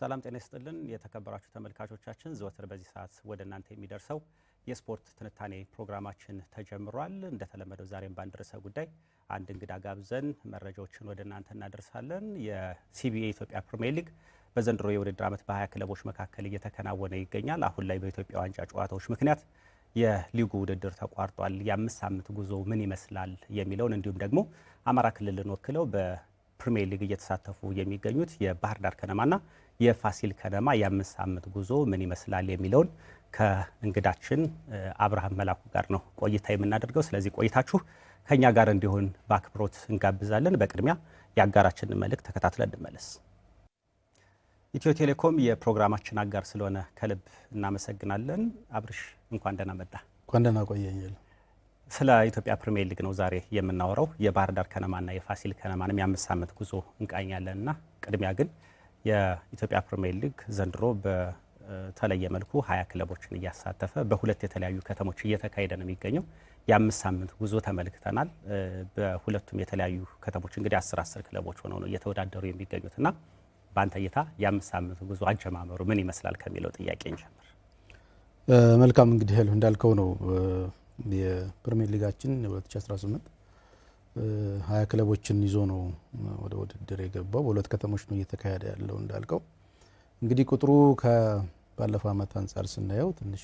ሰላም ጤና ይስጥልን የተከበራችሁ ተመልካቾቻችን ዘወትር በዚህ ሰዓት ወደ እናንተ የሚደርሰው የስፖርት ትንታኔ ፕሮግራማችን ተጀምሯል። እንደተለመደው ዛሬም በአንድ ርዕሰ ጉዳይ አንድ እንግዳ ጋብዘን መረጃዎችን ወደ እናንተ እናደርሳለን። የሲቢኤ ኢትዮጵያ ፕሪሚየር ሊግ በዘንድሮ የውድድር ዓመት በ20 ክለቦች መካከል እየተከናወነ ይገኛል። አሁን ላይ በኢትዮጵያ ዋንጫ ጨዋታዎች ምክንያት የሊጉ ውድድር ተቋርጧል። የአምስት ሳምንት ጉዞ ምን ይመስላል የሚለውን እንዲሁም ደግሞ አማራ ክልልን ወክለው በፕሪሚየር ሊግ እየተሳተፉ የሚገኙት የባህር ዳር ከነማና የፋሲል ከነማ የአምስት ሳምንት ጉዞ ምን ይመስላል የሚለውን ከእንግዳችን አብርሃም መላኩ ጋር ነው ቆይታ የምናደርገው። ስለዚህ ቆይታችሁ ከኛ ጋር እንዲሆን በአክብሮት እንጋብዛለን። በቅድሚያ የአጋራችንን መልእክት ተከታትለን እንመለስ። ኢትዮ ቴሌኮም የፕሮግራማችን አጋር ስለሆነ ከልብ እናመሰግናለን። አብርሽ እንኳን ደህና መጣ። እንኳን ደህና ቆየኝ። ስለ ኢትዮጵያ ፕሪሚየር ሊግ ነው ዛሬ የምናወራው። የባህር ዳር ከነማና የፋሲል ከነማንም የአምስት ሳምንት ጉዞ እንቃኛለንና ቅድሚያ ግን የኢትዮጵያ ፕሪሚየር ሊግ ዘንድሮ በተለየ መልኩ 20 ክለቦችን እያሳተፈ በሁለት የተለያዩ ከተሞች እየተካሄደ ነው የሚገኘው። የአምስት ሳምንት ጉዞ ተመልክተናል። በሁለቱም የተለያዩ ከተሞች እንግዲህ 10 ክለቦች ሆነው ነው እየተወዳደሩ የሚገኙትና በአንተ እይታ የአምስት ሳምንት ጉዞ አጀማመሩ ምን ይመስላል ከሚለው ጥያቄ እንጀምር። መልካም እንግዲህ እንዳልከው ነው የፕሪሚየር ሊጋችን 2018 20 ክለቦችን ይዞ ነው ወደ ውድድር የገባው። በሁለት ከተሞች ነው እየተካሄደ ያለው እንዳልከው። እንግዲህ ቁጥሩ ከባለፈው ዓመት አንጻር ስናየው ትንሽ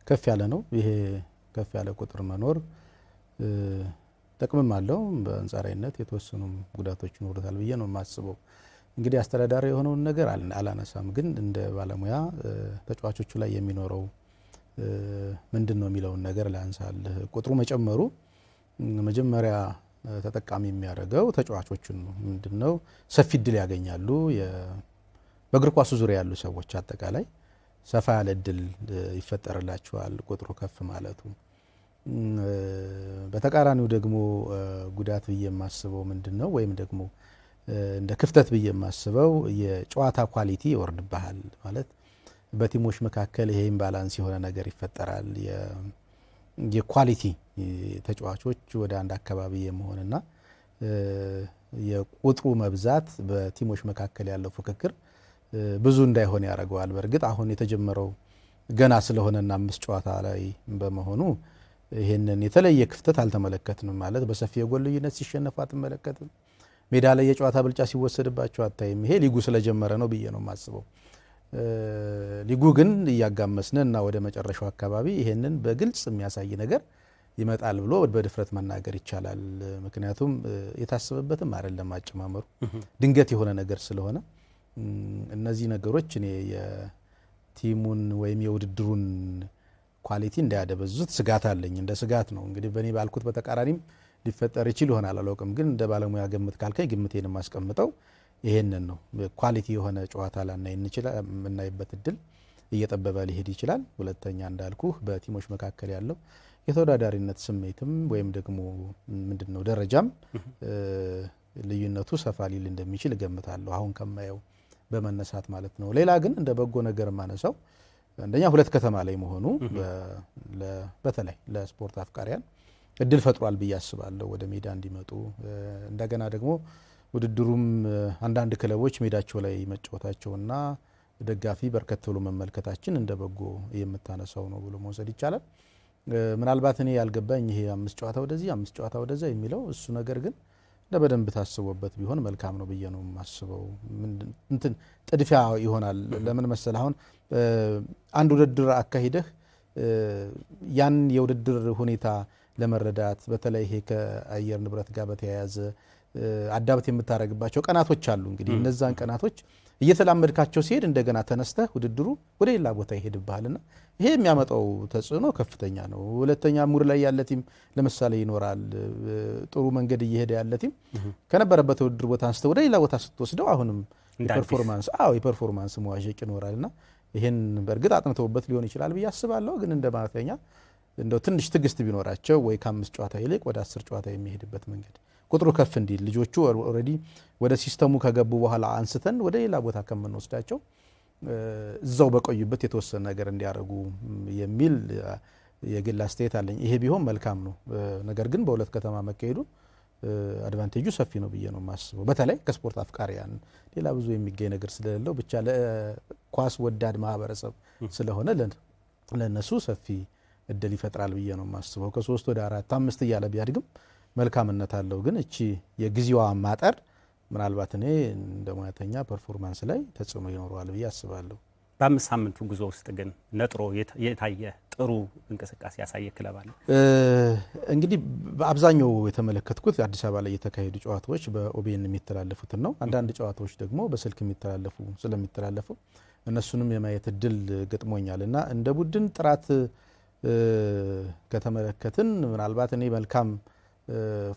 ከፍ ያለ ነው። ይሄ ከፍ ያለ ቁጥር መኖር ጥቅምም አለው፣ በአንጻራዊነት የተወሰኑ ጉዳቶች ይኖሩታል ብዬ ነው የማስበው። እንግዲህ አስተዳዳሪ የሆነውን ነገር አላነሳም፣ ግን እንደ ባለሙያ ተጫዋቾቹ ላይ የሚኖረው ምንድን ነው የሚለውን ነገር ላንሳልህ። ቁጥሩ መጨመሩ መጀመሪያ ተጠቃሚ የሚያደርገው ተጫዋቾችን ነው። ምንድነው ሰፊ እድል ያገኛሉ። በእግር ኳሱ ዙሪያ ያሉ ሰዎች አጠቃላይ ሰፋ ያለ እድል ይፈጠርላቸዋል ቁጥሩ ከፍ ማለቱ። በተቃራኒው ደግሞ ጉዳት ብዬ የማስበው ምንድነው ወይም ደግሞ እንደ ክፍተት ብዬ የማስበው የጨዋታ ኳሊቲ ይወርድብሃል። ማለት በቲሞች መካከል ይሄ ኢምባላንስ የሆነ ነገር ይፈጠራል። የኳሊቲ ተጫዋቾች ወደ አንድ አካባቢ የመሆንና የቁጥሩ መብዛት በቲሞች መካከል ያለው ፍክክር ብዙ እንዳይሆን ያደርገዋል። በእርግጥ አሁን የተጀመረው ገና ስለሆነና 5 ጨዋታ ላይ በመሆኑ ይሄንን የተለየ ክፍተት አልተመለከትንም። ማለት በሰፊ የጎል ልዩነት ሲሸነፉ አትመለከትም። ሜዳ ላይ የጨዋታ ብልጫ ሲወሰድባቸው አታይም። ይሄ ሊጉ ስለጀመረ ነው ብዬ ነው የማስበው። ሊጉ ግን እያጋመስነ እና ወደ መጨረሻው አካባቢ ይሄንን በግልጽ የሚያሳይ ነገር ይመጣል ብሎ በድፍረት መናገር ይቻላል። ምክንያቱም የታሰበበትም አይደለም አጨማመሩ፣ ድንገት የሆነ ነገር ስለሆነ እነዚህ ነገሮች እኔ የቲሙን ወይም የውድድሩን ኳሊቲ እንዳያደበዙት ስጋት አለኝ። እንደ ስጋት ነው እንግዲህ በእኔ ባልኩት በተቃራኒም ሊፈጠር ይችል ይሆናል አላውቅም። ግን እንደ ባለሙያ ግምት ካልከኝ ግምቴን የማስቀምጠው ይሄንን ነው። ኳሊቲ የሆነ ጨዋታ ላናይ እንችላል። የምናይበት እድል እየጠበበ ሊሄድ ይችላል። ሁለተኛ እንዳልኩህ በቲሞች መካከል ያለው የተወዳዳሪነት ስሜትም ወይም ደግሞ ምንድነው ደረጃም ልዩነቱ ሰፋ ሊል እንደሚችል እገምታለሁ አሁን ከማየው በመነሳት ማለት ነው። ሌላ ግን እንደ በጎ ነገር ማነሳው አንደኛ ሁለት ከተማ ላይ መሆኑ በተለይ ለስፖርት አፍቃሪያን እድል ፈጥሯል ብዬ አስባለሁ ወደ ሜዳ እንዲመጡ። እንደገና ደግሞ ውድድሩም አንዳንድ ክለቦች ሜዳቸው ላይ መጫወታቸውና ደጋፊ በርከት ብሎ መመልከታችን እንደ በጎ የምታነሳው ነው ብሎ መውሰድ ይቻላል። ምናልባት እኔ ያልገባኝ ይሄ 5 ጨዋታ ወደዚህ 5 ጨዋታ ወደዛ የሚለው እሱ ነገር ግን በደንብ ታስቦበት ቢሆን መልካም ነው ብዬ ነው የማስበው። እንትን ጥድፊያ ይሆናል። ለምን መሰል አሁን አንድ ውድድር አካሂደህ ያን የውድድር ሁኔታ ለመረዳት በተለይ ይሄ ከአየር ንብረት ጋር በተያያዘ አዳብት የምታረግባቸው ቀናቶች አሉ። እንግዲህ እነዛን ቀናቶች እየተላመድካቸው ሲሄድ እንደገና ተነስተህ ውድድሩ ወደ ሌላ ቦታ ይሄድብሃልና ይሄ የሚያመጣው ተጽዕኖ ከፍተኛ ነው። ሁለተኛ ሙር ላይ ያለ ቲም ለምሳሌ ይኖራል። ጥሩ መንገድ እየሄደ ያለ ቲም ከነበረበት ውድድር ቦታ አንስተው ወደ ሌላ ቦታ ስትወስደው አሁንም የፐርፎርማንስ መዋዠቅ ይኖራልና ይሄን በእርግጥ አጥንተውበት ሊሆን ይችላል ብዬ አስባለሁ። ግን እንደ ማለተኛ እንደው ትንሽ ትግስት ቢኖራቸው ወይ ከ5 ጨዋታ ይልቅ ወደ 10 ጨዋታ የሚሄድበት መንገድ ቁጥሩ ከፍ እንዲል ልጆቹ ኦልሬዲ ወደ ሲስተሙ ከገቡ በኋላ አንስተን ወደ ሌላ ቦታ ከምንወስዳቸው እዛው በቆዩበት የተወሰነ ነገር እንዲያደርጉ የሚል የግል አስተያየት አለኝ። ይሄ ቢሆን መልካም ነው። ነገር ግን በሁለት ከተማ መካሄዱ አድቫንቴጁ ሰፊ ነው ብዬ ነው የማስበው። በተለይ ከስፖርት አፍቃሪያን ሌላ ብዙ የሚገኝ ነገር ስለሌለው ብቻ ለኳስ ወዳድ ማህበረሰብ ስለሆነ ለነሱ ሰፊ እድል ይፈጥራል ብዬ ነው የማስበው። ከ3 ወደ 4 5 እያለ ቢያድግም መልካምነት አለው። ግን እቺ የጊዜዋ ማጠር ምናልባት እኔ እንደ ሙያተኛ ፐርፎርማንስ ላይ ተጽዕኖ ይኖረዋል ብዬ አስባለሁ። በ5 ሳምንቱ ጉዞ ውስጥ ግን ነጥሮ የታየ ጥሩ እንቅስቃሴ ያሳየ ክለብ አለ? እንግዲህ በአብዛኛው የተመለከትኩት አዲስ አበባ ላይ የተካሄዱ ጨዋታዎች በኦቤን የሚተላለፉትን ነው። አንዳንድ ጨዋታዎች ደግሞ በስልክ ስለሚተላለፉ እነሱንም የማየት እድል ገጥሞኛል እና እንደ ቡድን ጥራት ከተመለከትን ምናልባት እኔ መልካም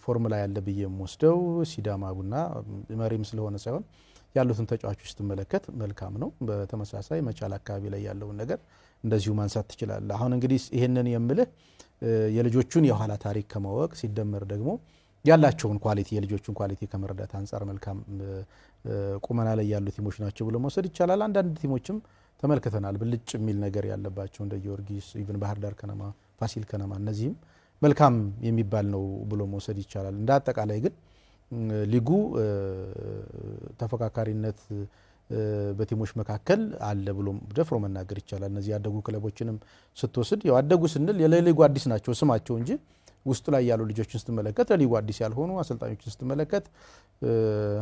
ፎርሙላ ያለ ብዬ የምወስደው ሲዳማ ቡና መሪም ስለሆነ ሳይሆን ያሉትን ተጫዋቾች ስትመለከት መልካም ነው። በተመሳሳይ መቻል አካባቢ ላይ ያለውን ነገር እንደዚሁ ማንሳት ትችላለህ። አሁን እንግዲህ ይሄንን የምልህ የልጆቹን የኋላ ታሪክ ከማወቅ ሲደመር ደግሞ ያላቸውን ኳሊቲ የልጆቹን ኳሊቲ ከመረዳት አንጻር መልካም ቁመና ላይ ያሉ ቲሞች ናቸው ብሎ መውሰድ ይቻላል። አንዳንድ ቲሞችም ተመልክተናል ብልጭ የሚል ነገር ያለባቸው እንደ ጊዮርጊስ፣ ኢቭን ባህር ዳር ከነማ፣ ፋሲል ከነማ እነዚህም መልካም የሚባል ነው ብሎ መውሰድ ይቻላል። እንደ አጠቃላይ ግን ሊጉ ተፎካካሪነት በቲሞች መካከል አለ ብሎ ደፍሮ መናገር ይቻላል። እነዚህ ያደጉ ክለቦችንም ስትወስድ ያው አደጉ ስንል ለሊጉ አዲስ ናቸው ስማቸው እንጂ ውስጡ ላይ ያሉ ልጆችን ስትመለከት ለሊጉ አዲስ ያልሆኑ አሰልጣኞችን ስትመለከት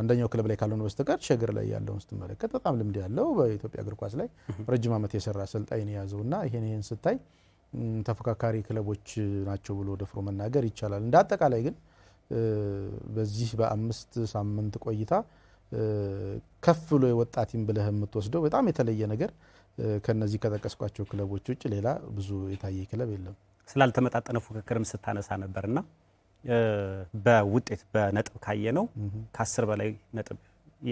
አንደኛው ክለብ ላይ ካልሆነ በስተቀር ሸገር ላይ ያለውን ስትመለከት በጣም ልምድ ያለው በኢትዮጵያ እግር ኳስ ላይ ረጅም ዓመት የሰራ አሰልጣኝ ነው የያዘውና ይሄን ስታይ ተፎካካሪ ክለቦች ናቸው ብሎ ደፍሮ መናገር ይቻላል። እንደ አጠቃላይ ግን በዚህ በ5 ሳምንት ቆይታ ከፍ ብሎ የወጣ ቲም ብለህ የምትወስደው በጣም የተለየ ነገር ከነዚህ ከጠቀስኳቸው ክለቦች ውጭ ሌላ ብዙ የታየ ክለብ የለም። ስላልተመጣጠነ ፉክክርም ስታነሳ ነበርና በውጤት በነጥብ ካየ ነው ከ10 በላይ ነጥብ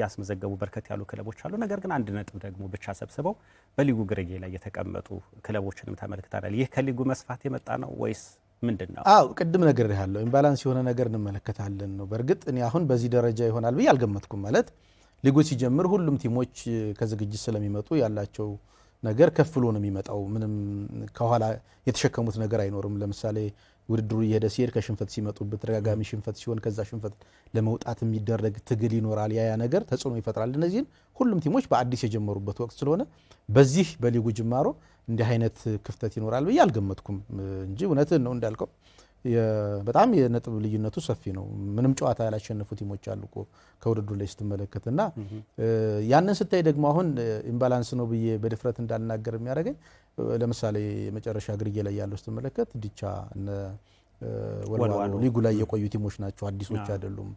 ያስመዘገቡ በርከት ያሉ ክለቦች አሉ። ነገር ግን 1 ነጥብ ደግሞ ብቻ ሰብስበው በሊጉ ግርጌ ላይ የተቀመጡ ክለቦችንም ተመልክተናል። ይህ ከሊጉ መስፋት የመጣ ነው ወይስ ምንድን ነው? አዎ ቅድም ነገር ያለው ኢምባላንስ የሆነ ነገር እንመለከታለን ነው። በእርግጥ እኔ አሁን በዚህ ደረጃ ይሆናል ብዬ አልገመትኩም። ማለት ሊጉ ሲጀምር ሁሉም ቲሞች ከዝግጅት ስለሚመጡ ያላቸው ነገር ከፍ ብሎ ነው የሚመጣው። ምንም ከኋላ የተሸከሙት ነገር አይኖርም። ለምሳሌ ውድድሩ እየሄደ ሲሄድ ከሽንፈት ሲመጡበት ተደጋጋሚ ሽንፈት ሲሆን ከዛ ሽንፈት ለመውጣት የሚደረግ ትግል ይኖራል። ያ ነገር ተጽዕኖ ይፈጥራል። እነዚህን ሁሉም ቲሞች በአዲስ የጀመሩበት ወቅት ስለሆነ በዚህ በሊጉ ጅማሮ እንዲህ አይነት ክፍተት ይኖራል ብዬ አልገመትኩም እንጂ እውነትን ነው እንዳልከው በጣም የነጥብ ልዩነቱ ሰፊ ነው። ምንም ጨዋታ ያላሸነፉ ቲሞች አሉ እኮ ከውድድሩ ላይ ስትመለከትና ያንን ስታይ ደግሞ አሁን ኢምባላንስ ነው ብዬ በድፍረት እንዳልናገር የሚያደርገኝ ለምሳሌ የመጨረሻ ግርጌ ላይ ያለው ስትመለከት ዲቻ እነ ወልዋሎ ሊጉ ላይ የቆዩ ቲሞች ናቸው፣ አዲሶች አይደሉም።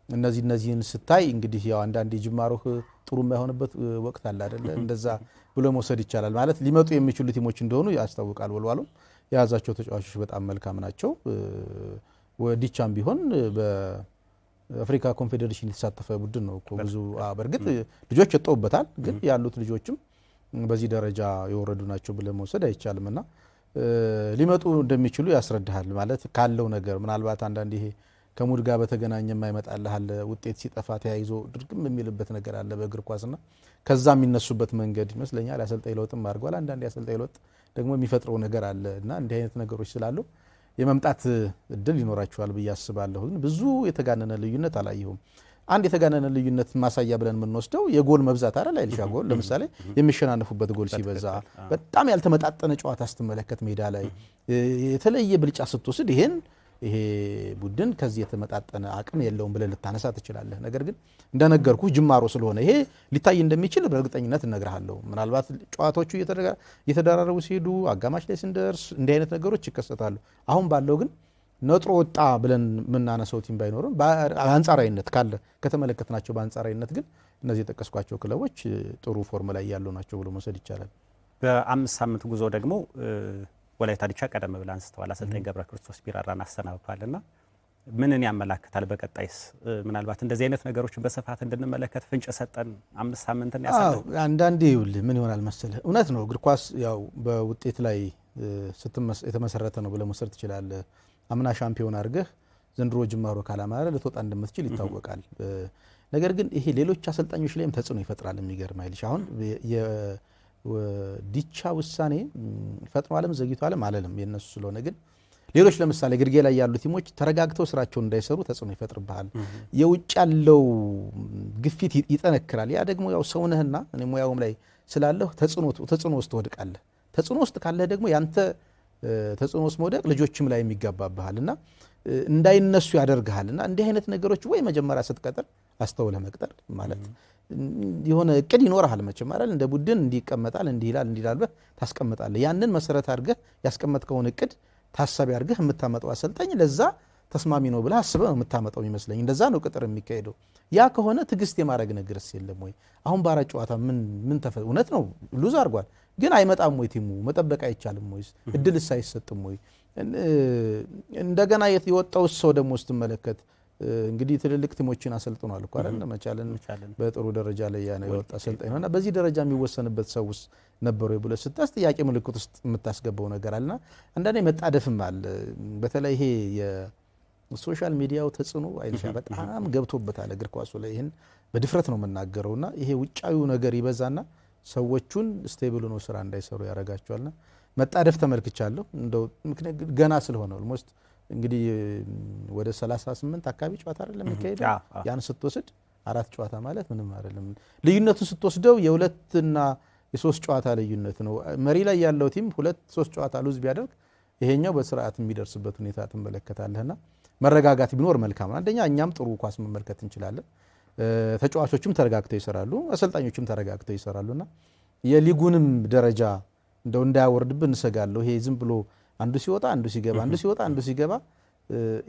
እነዚህን ስታይ እንግዲህ ያው አንዳንድ ጅማሮህ ጥሩ የማይሆንበት ወቅት አለ አይደለ? እንደዛ ብሎ መውሰድ ይቻላል። ማለት ሊመጡ የሚችሉ ቲሞች እንደሆኑ ያስታውቃል። ወልዋሎ የያዛቸው ተጫዋቾች በጣም መልካም ናቸው። ዲቻም ቢሆን በአፍሪካ ኮንፌዴሬሽን የተሳተፈ ቡድን ነው እኮ ብዙ በእርግጥ ልጆች የጠውበታል፣ ግን ያሉት ልጆችም በዚህ ደረጃ የወረዱ ናቸው ብለ መውሰድ አይቻልምና ሊመጡ እንደሚችሉ ያስረዳሃል። ማለት ካለው ነገር ምናልባት አንዳንድ ይሄ ከሙድ ጋር በተገናኘ የማይመጣልህ አለ። ውጤት ሲጠፋ ተያይዞ ድርግም የሚልበት ነገር አለ በእግር ኳስና ከዛ የሚነሱበት መንገድ ይመስለኛል አሰልጣኝ ለውጥም አድርጓል። አንዳንድ አሰልጣኝ ለውጥ ደግሞ የሚፈጥረው ነገር አለ እና እንዲህ አይነት ነገሮች ስላሉ የመምጣት እድል ይኖራቸዋል ብዬ አስባለሁ። ግን ብዙ የተጋነነ ልዩነት አላየሁም። አንድ የተጋነነ ልዩነት ማሳያ ብለን የምንወስደው የጎል መብዛት አይደል? አይልሻ ጎል ለምሳሌ የሚሸናነፉበት ጎል ሲበዛ በጣም ያልተመጣጠነ ጨዋታ ስትመለከት ሜዳ ላይ የተለየ ብልጫ ስትወስድ ይሄ ቡድን ከዚህ የተመጣጠነ አቅም የለውም ብለን ልታነሳ ትችላለህ። ነገር ግን እንደነገርኩ ጅማሮ ስለሆነ ይሄ ሊታይ እንደሚችል በእርግጠኝነት እነግርሃለሁ። ምናልባት ጨዋታዎቹ እየተደራረቡ ሲሄዱ አጋማሽ ላይ ስንደርስ እንዲህ አይነት ነገሮች ይከሰታሉ። አሁን ባለው ግን ነጥሮ ወጣ ብለን የምናነሳው ቲም ባይኖርም በአንጻራዊነት ካለ ከተመለከትናቸው በአንጻራዊነት ግን እነዚህ የጠቀስኳቸው ክለቦች ጥሩ ፎርም ላይ ያሉ ናቸው ብሎ መውሰድ ይቻላል። በ5 ሳምንት ጉዞ ደግሞ ወላይታ ዲቻ ቀደም ብለን አንስተዋል። አሰልጣኝ ገብረ ክርስቶስ ቢራራን አሰናብቷልና ምንን ያመላክታል? በቀጣይስ ምናልባት እንደዚህ አይነት ነገሮችን በስፋት እንድንመለከት ፍንጭ ሰጠን 5 ሳምንትን ያሳለፈ አንዳንዴ ይኸውልህ ምን ይሆናል መሰለህ፣ እውነት ነው እግር ኳስ ያው በውጤት ላይ የተመሰረተ ነው ብለህ መውሰድ ትችላለህ። አምና ሻምፒዮን አድርገህ ዘንድሮ ጅማሮ ካላማረ ልትወጣ እንደምትችል ይታወቃል። ነገር ግን ይሄ ሌሎች አሰልጣኞች ላይም ተጽዕኖ ይፈጥራል። የሚገርም አይልሽ አሁን ዲቻ ውሳኔ ፈጥኖ አለም ዘግይቶ አለም አለለም የነሱ ስለሆነ ግን ሌሎች ለምሳሌ ግርጌ ላይ ያሉ ቲሞች ተረጋግተው ስራቸውን እንዳይሰሩ ተጽዕኖ ይፈጥርብሃል። የውጭ ያለው ግፊት ይጠነክራል። ያ ደግሞ ያው ሰውነህና እኔ ሙያውም ላይ ስላለሁ ተጽዕኖ ውስጥ ትወድቃለህ። ተጽዕኖ ውስጥ ካለህ ደግሞ ያንተ ተጽዕኖ ውስጥ መውደቅ ልጆችም ላይ የሚጋባብሃልና እንዳይነሱ ያደርግሃልና እንዲህ አይነት ነገሮች ወይ መጀመሪያ ስትቀጥር አስተውለህ መቅጠር ማለት የሆነ እቅድ ይኖርሃል መቼም አይደል? እንደ ቡድን እንዲቀመጣል እንዲላል ታስቀምጣለህ። ያንን መሰረት አድርገህ ያስቀመጥከውን እቅድ ታሳቢ አድርገህ የምታመጣው አሰልጣኝ ለዛ ተስማሚ ነው ብለህ አስበህ ነው የምታመጣው ይመስለኝ። እንደዛ ነው ቅጥር የሚካሄደው። ያ ከሆነ ትዕግስት የማድረግ ነገርስ የለም ወይ? አሁን በአራት ጨዋታ ምን እውነት ነው ሉዝ አድርጓል፣ ግን አይመጣም ወይ? ቲሙ መጠበቅ አይቻልም ወይ? እድልስ አይሰጥም ወይ? እንደገና የወጣው ሰው ደግሞ ስትመለከት እንግዲህ ትልልቅ ቲሞችን አሰልጥኗል እኮ አይደል? መቻልን በጥሩ ደረጃ ላይ ያ ነው የወጣ አሰልጣኝ ነውና በዚህ ደረጃ የሚወሰንበት ሰውስ ነበሩ ብለህ ስታስ ጥያቄ ምልክት ውስጥ የምታስገባው ነገር አለና አንዳንዴ መጣደፍም አለ። በተለይ ይሄ የሶሻል ሚዲያው ተጽዕኖ አይልሻ በጣም ገብቶበታል እግር ኳሱ ላይ። ይሄን በድፍረት ነው የምናገረውና ይሄ ውጫዊው ነገር ይበዛና ሰዎቹን ስቴብል ነው ስራ እንዳይሰሩ ያረጋቸዋልና መጣደፍ ተመልክቻለሁ። እንደው ምክንያት ገና ስለሆነ ኦልሞስት እንግዲህ ወደ 38 አካባቢ ጨዋታ አይደለም የሚካሄደው። ያን ስትወስድ 4 ጨዋታ ማለት ምንም አይደለም። ልዩነቱን ስትወስደው የሁለትና የሶስት ጨዋታ ልዩነት ነው። መሪ ላይ ያለው ቲም 2-3 ጨዋታ ሉዝ ቢያደርግ ይሄኛው በስርዓት የሚደርስበት ሁኔታ ትመለከታለህና መረጋጋት ቢኖር መልካም። አንደኛ እኛም ጥሩ ኳስ መመልከት እንችላለን። ተጫዋቾችም ተረጋግተው ይሰራሉ፣ አሰልጣኞችም ተረጋግተው ይሰራሉና የሊጉንም ደረጃ እንደው እንዳያወርድብን እንሰጋለሁ። ይሄ ዝም ብሎ አንዱ ሲወጣ አንዱ ሲገባ አንዱ ሲወጣ አንዱ ሲገባ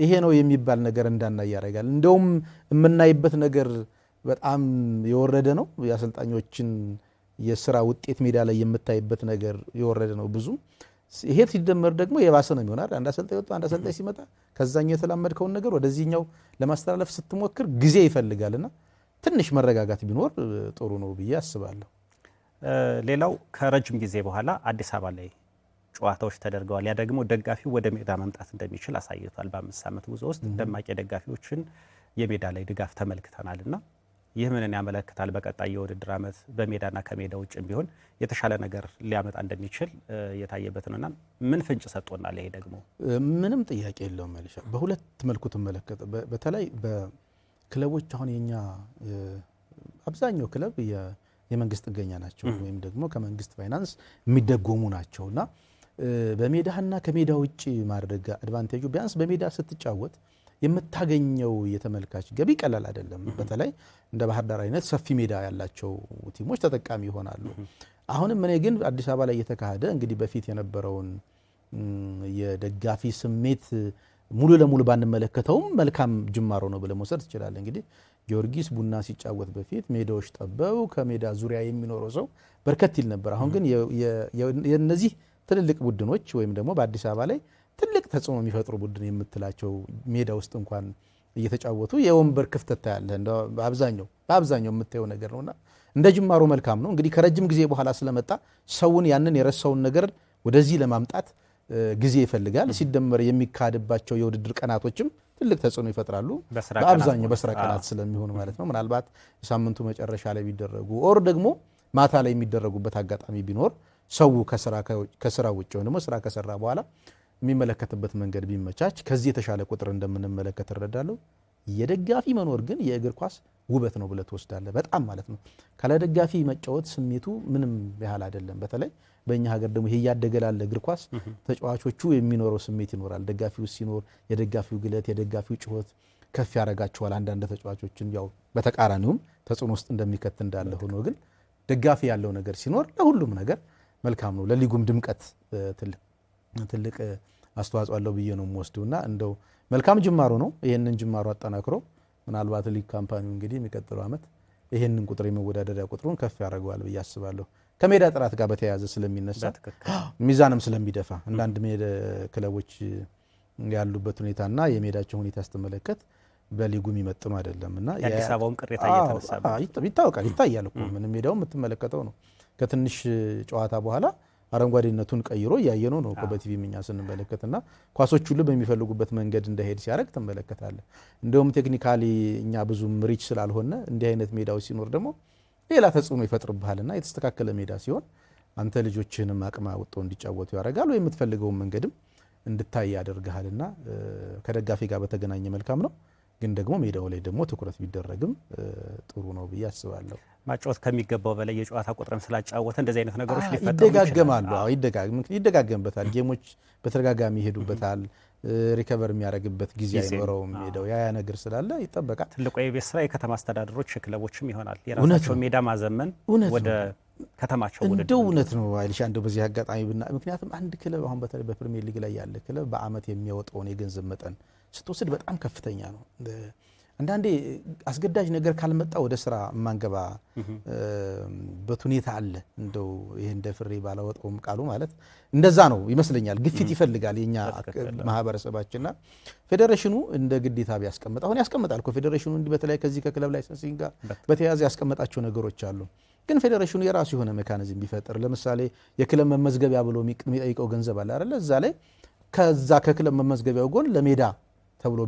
ይሄ ነው የሚባል ነገር እንዳናይ ያደርጋል። እንደውም የምናይበት ነገር በጣም የወረደ ነው። የአሰልጣኞችን የስራ ውጤት ሜዳ ላይ የምታይበት ነገር የወረደ ነው ብዙ። ይሄ ሲደመር ደግሞ የባሰ ነው የሚሆናል። አንድ አሰልጣኝ ወጣ አንድ አሰልጣኝ ሲመጣ ከዛኛው የተላመድከውን ነገር ወደዚህኛው ለማስተላለፍ ስትሞክር ጊዜ ይፈልጋልና ትንሽ መረጋጋት ቢኖር ጥሩ ነው ብዬ አስባለሁ። ሌላው ከረጅም ጊዜ በኋላ አዲስ አበባ ላይ ጨዋታዎች ተደርገዋል። ያ ደግሞ ደጋፊው ወደ ሜዳ መምጣት እንደሚችል አሳይቷል። በ5 ዓመት ጉዞ ውስጥ ደማቂ ደጋፊዎችን የሜዳ ላይ ድጋፍ ተመልክተናልና ይህ ምንን ያመለክታል? በቀጣይ የውድድር ዓመት በሜዳና ከሜዳ ውጭም ቢሆን የተሻለ ነገር ሊያመጣ እንደሚችል የታየበት ነውና ምን ፍንጭ ሰጥቶናል? ይሄ ደግሞ ምንም ጥያቄ የለውም መልሻ። በሁለት መልኩ ትመለከተ። በተለይ በክለቦች አሁን የኛ አብዛኛው ክለብ የመንግስት ጥገኛ ናቸው ወይም ደግሞ ከመንግስት ፋይናንስ የሚደጎሙ ናቸውና በሜዳና ከሜዳ ውጭ ማድረግ አድቫንቴጁ ቢያንስ በሜዳ ስትጫወት የምታገኘው የተመልካች ገቢ ቀላል አይደለም። በተለይ እንደ ባህር ዳር አይነት ሰፊ ሜዳ ያላቸው ቲሞች ተጠቃሚ ይሆናሉ። አሁንም እኔ ግን አዲስ አበባ ላይ እየተካሄደ እንግዲህ በፊት የነበረውን የደጋፊ ስሜት ሙሉ ለሙሉ ባንመለከተውም መልካም ጅማሮ ነው ብለህ መውሰድ ትችላለህ። እንግዲህ ጊዮርጊስ ቡና ሲጫወት በፊት ሜዳዎች ጠበው ከሜዳ ዙሪያ የሚኖረው ሰው በርከት ይል ነበር። አሁን ግን የነዚህ ትልልቅ ቡድኖች ወይም ደግሞ በአዲስ አበባ ላይ ትልቅ ተጽዕኖ የሚፈጥሩ ቡድን የምትላቸው ሜዳ ውስጥ እንኳን እየተጫወቱ የወንበር ክፍተት ታያለህ። በአብዛኛው የምታየው ነገር ነውና እንደ ጅማሮ መልካም ነው። እንግዲህ ከረጅም ጊዜ በኋላ ስለመጣ ሰውን ያንን የረሳውን ነገር ወደዚህ ለማምጣት ጊዜ ይፈልጋል። ሲደመር የሚካሄድባቸው የውድድር ቀናቶችም ትልቅ ተጽዕኖ ይፈጥራሉ። በአብዛኛው በስራ ቀናት ስለሚሆን ማለት ነው። ምናልባት የሳምንቱ መጨረሻ ላይ ቢደረጉ ኦር ደግሞ ማታ ላይ የሚደረጉበት አጋጣሚ ቢኖር ሰው ከስራ ውጭ ወይም ደግሞ ስራ ከሰራ በኋላ የሚመለከትበት መንገድ ቢመቻች ከዚህ የተሻለ ቁጥር እንደምንመለከት እረዳለሁ። የደጋፊ መኖር ግን የእግር ኳስ ውበት ነው ብለህ ትወስዳለህ። በጣም ማለት ነው። ካለ ደጋፊ መጫወት ስሜቱ ምንም ያህል አይደለም። በተለይ በእኛ ሀገር ደግሞ ይሄ እያደገ ላለ እግር ኳስ ተጫዋቾቹ የሚኖረው ስሜት ይኖራል። ደጋፊው ሲኖር የደጋፊው ግለት፣ የደጋፊው ጩኸት ከፍ ያደርጋቸዋል። አንዳንድ ተጫዋቾችን ያው በተቃራኒውም ተጽዕኖ ውስጥ እንደሚከት እንዳለ ሆኖ ግን ደጋፊ ያለው ነገር ሲኖር ለሁሉም ነገር መልካም ነው። ለሊጉም ድምቀት ትልቅ አስተዋጽኦ አለው ብዬ ነው የምወስደውና እንደው መልካም ጅማሮ ነው። ይሄንን ጅማሮ አጠናክሮ ምናልባት ሊግ ካምፓኒው እንግዲህ የሚቀጥለው ዓመት ይሄንን ቁጥር የመወዳደሪያ ቁጥሩን ከፍ ያደርገዋል ብዬ አስባለሁ። ከሜዳ ጥራት ጋር በተያያዘ ስለሚነሳ ሚዛንም ስለሚደፋ አንዳንድ ሜዳ ክለቦች ያሉበት ሁኔታና የሜዳቸው ሁኔታ ስትመለከት በሊጉ የሚመጥኑ አይደለምና የአዲስ አበባውም ቅሬታ እየተነሳ ይታወቃል፣ ይታያል እኮ ምን ሜዳው የምትመለከተው ነው። ከትንሽ ጨዋታ በኋላ አረንጓዴነቱን ቀይሮ እያየነው ነው እኮ በቲቪ ምኛ ስንመለከትና ኳሶች ሁሉ በሚፈልጉበት መንገድ እንደሄድ ሲያደርግ ትመለከታለህ። እንደውም ቴክኒካሊ እኛ ብዙም ሪች ስላልሆነ እንዲህ አይነት ሜዳዎች ሲኖር ደግሞ ሌላ ተጽዕኖ ይፈጥርብሃልና የተስተካከለ ሜዳ ሲሆን አንተ ልጆችህንም አቅም አውጥተው እንዲጫወቱ ያደርጋል ወይ የምትፈልገውን መንገድም እንድታይ ያደርጋልና ከደጋፊ ጋር በተገናኘ መልካም ነው። ግን ደግሞ ሜዳው ላይ ደግሞ ትኩረት ቢደረግም ጥሩ ነው ብዬ አስባለሁ። ማጫወት ከሚገባው በላይ የጨዋታ ቁጥርም ስላጫወተ እንደዚህ አይነት ነገሮች ሊፈጠሩ ይደጋገማሉ። ይደጋገምበታል። ጌሞች በተደጋጋሚ ይሄዱበታል። ሪከቨር የሚያደርግበት ጊዜ አይኖረውም ሜዳው። ያ ነገር ስላለ ይጠበቃል። ትልቁ የቤት ስራ የከተማ አስተዳደሮች ክለቦችም ይሆናል የራሳቸው ሜዳ ማዘመን ወደ ከተማቸው ወደ እንደው እውነት ነው አይልሻ እንደው በዚህ አጋጣሚ ምክንያቱም አንድ ክለብ አሁን በተለይ በፕሪሚየር ሊግ ላይ ያለ ክለብ በአመት የሚያወጣውን የገንዘብ መጠን ስትወስድ በጣም ከፍተኛ ነው። አንዳንዴ አስገዳጅ ነገር ካልመጣ ወደ ስራ ማንገባ በሁኔታ አለ። እንደው ይሄ እንደ ፍሬ ባላወጣውም ቃሉ ማለት እንደዛ ነው ይመስለኛል። ግፊት ይፈልጋል የኛ ማህበረሰባችንና ፌዴሬሽኑ እንደ ግዴታ ቢያስቀምጥ አሁን ያስቀምጣል እኮ ፌዴሬሽኑ እንዲህ በተለይ ከዚህ ከክለብ ላይሰንሲንግ ጋር በተያያዘ ያስቀመጣቸው ነገሮች አሉ። ግን ፌዴሬሽኑ የራሱ የሆነ ሜካኒዝም ቢፈጥር ለምሳሌ የክለብ መመዝገቢያ ብሎ የሚጠይቀው ገንዘብ አለ አይደል? እዛ ላይ ከዛ ከክለብ መመዝገቢያው ጎን ለሜዳ ተብሎ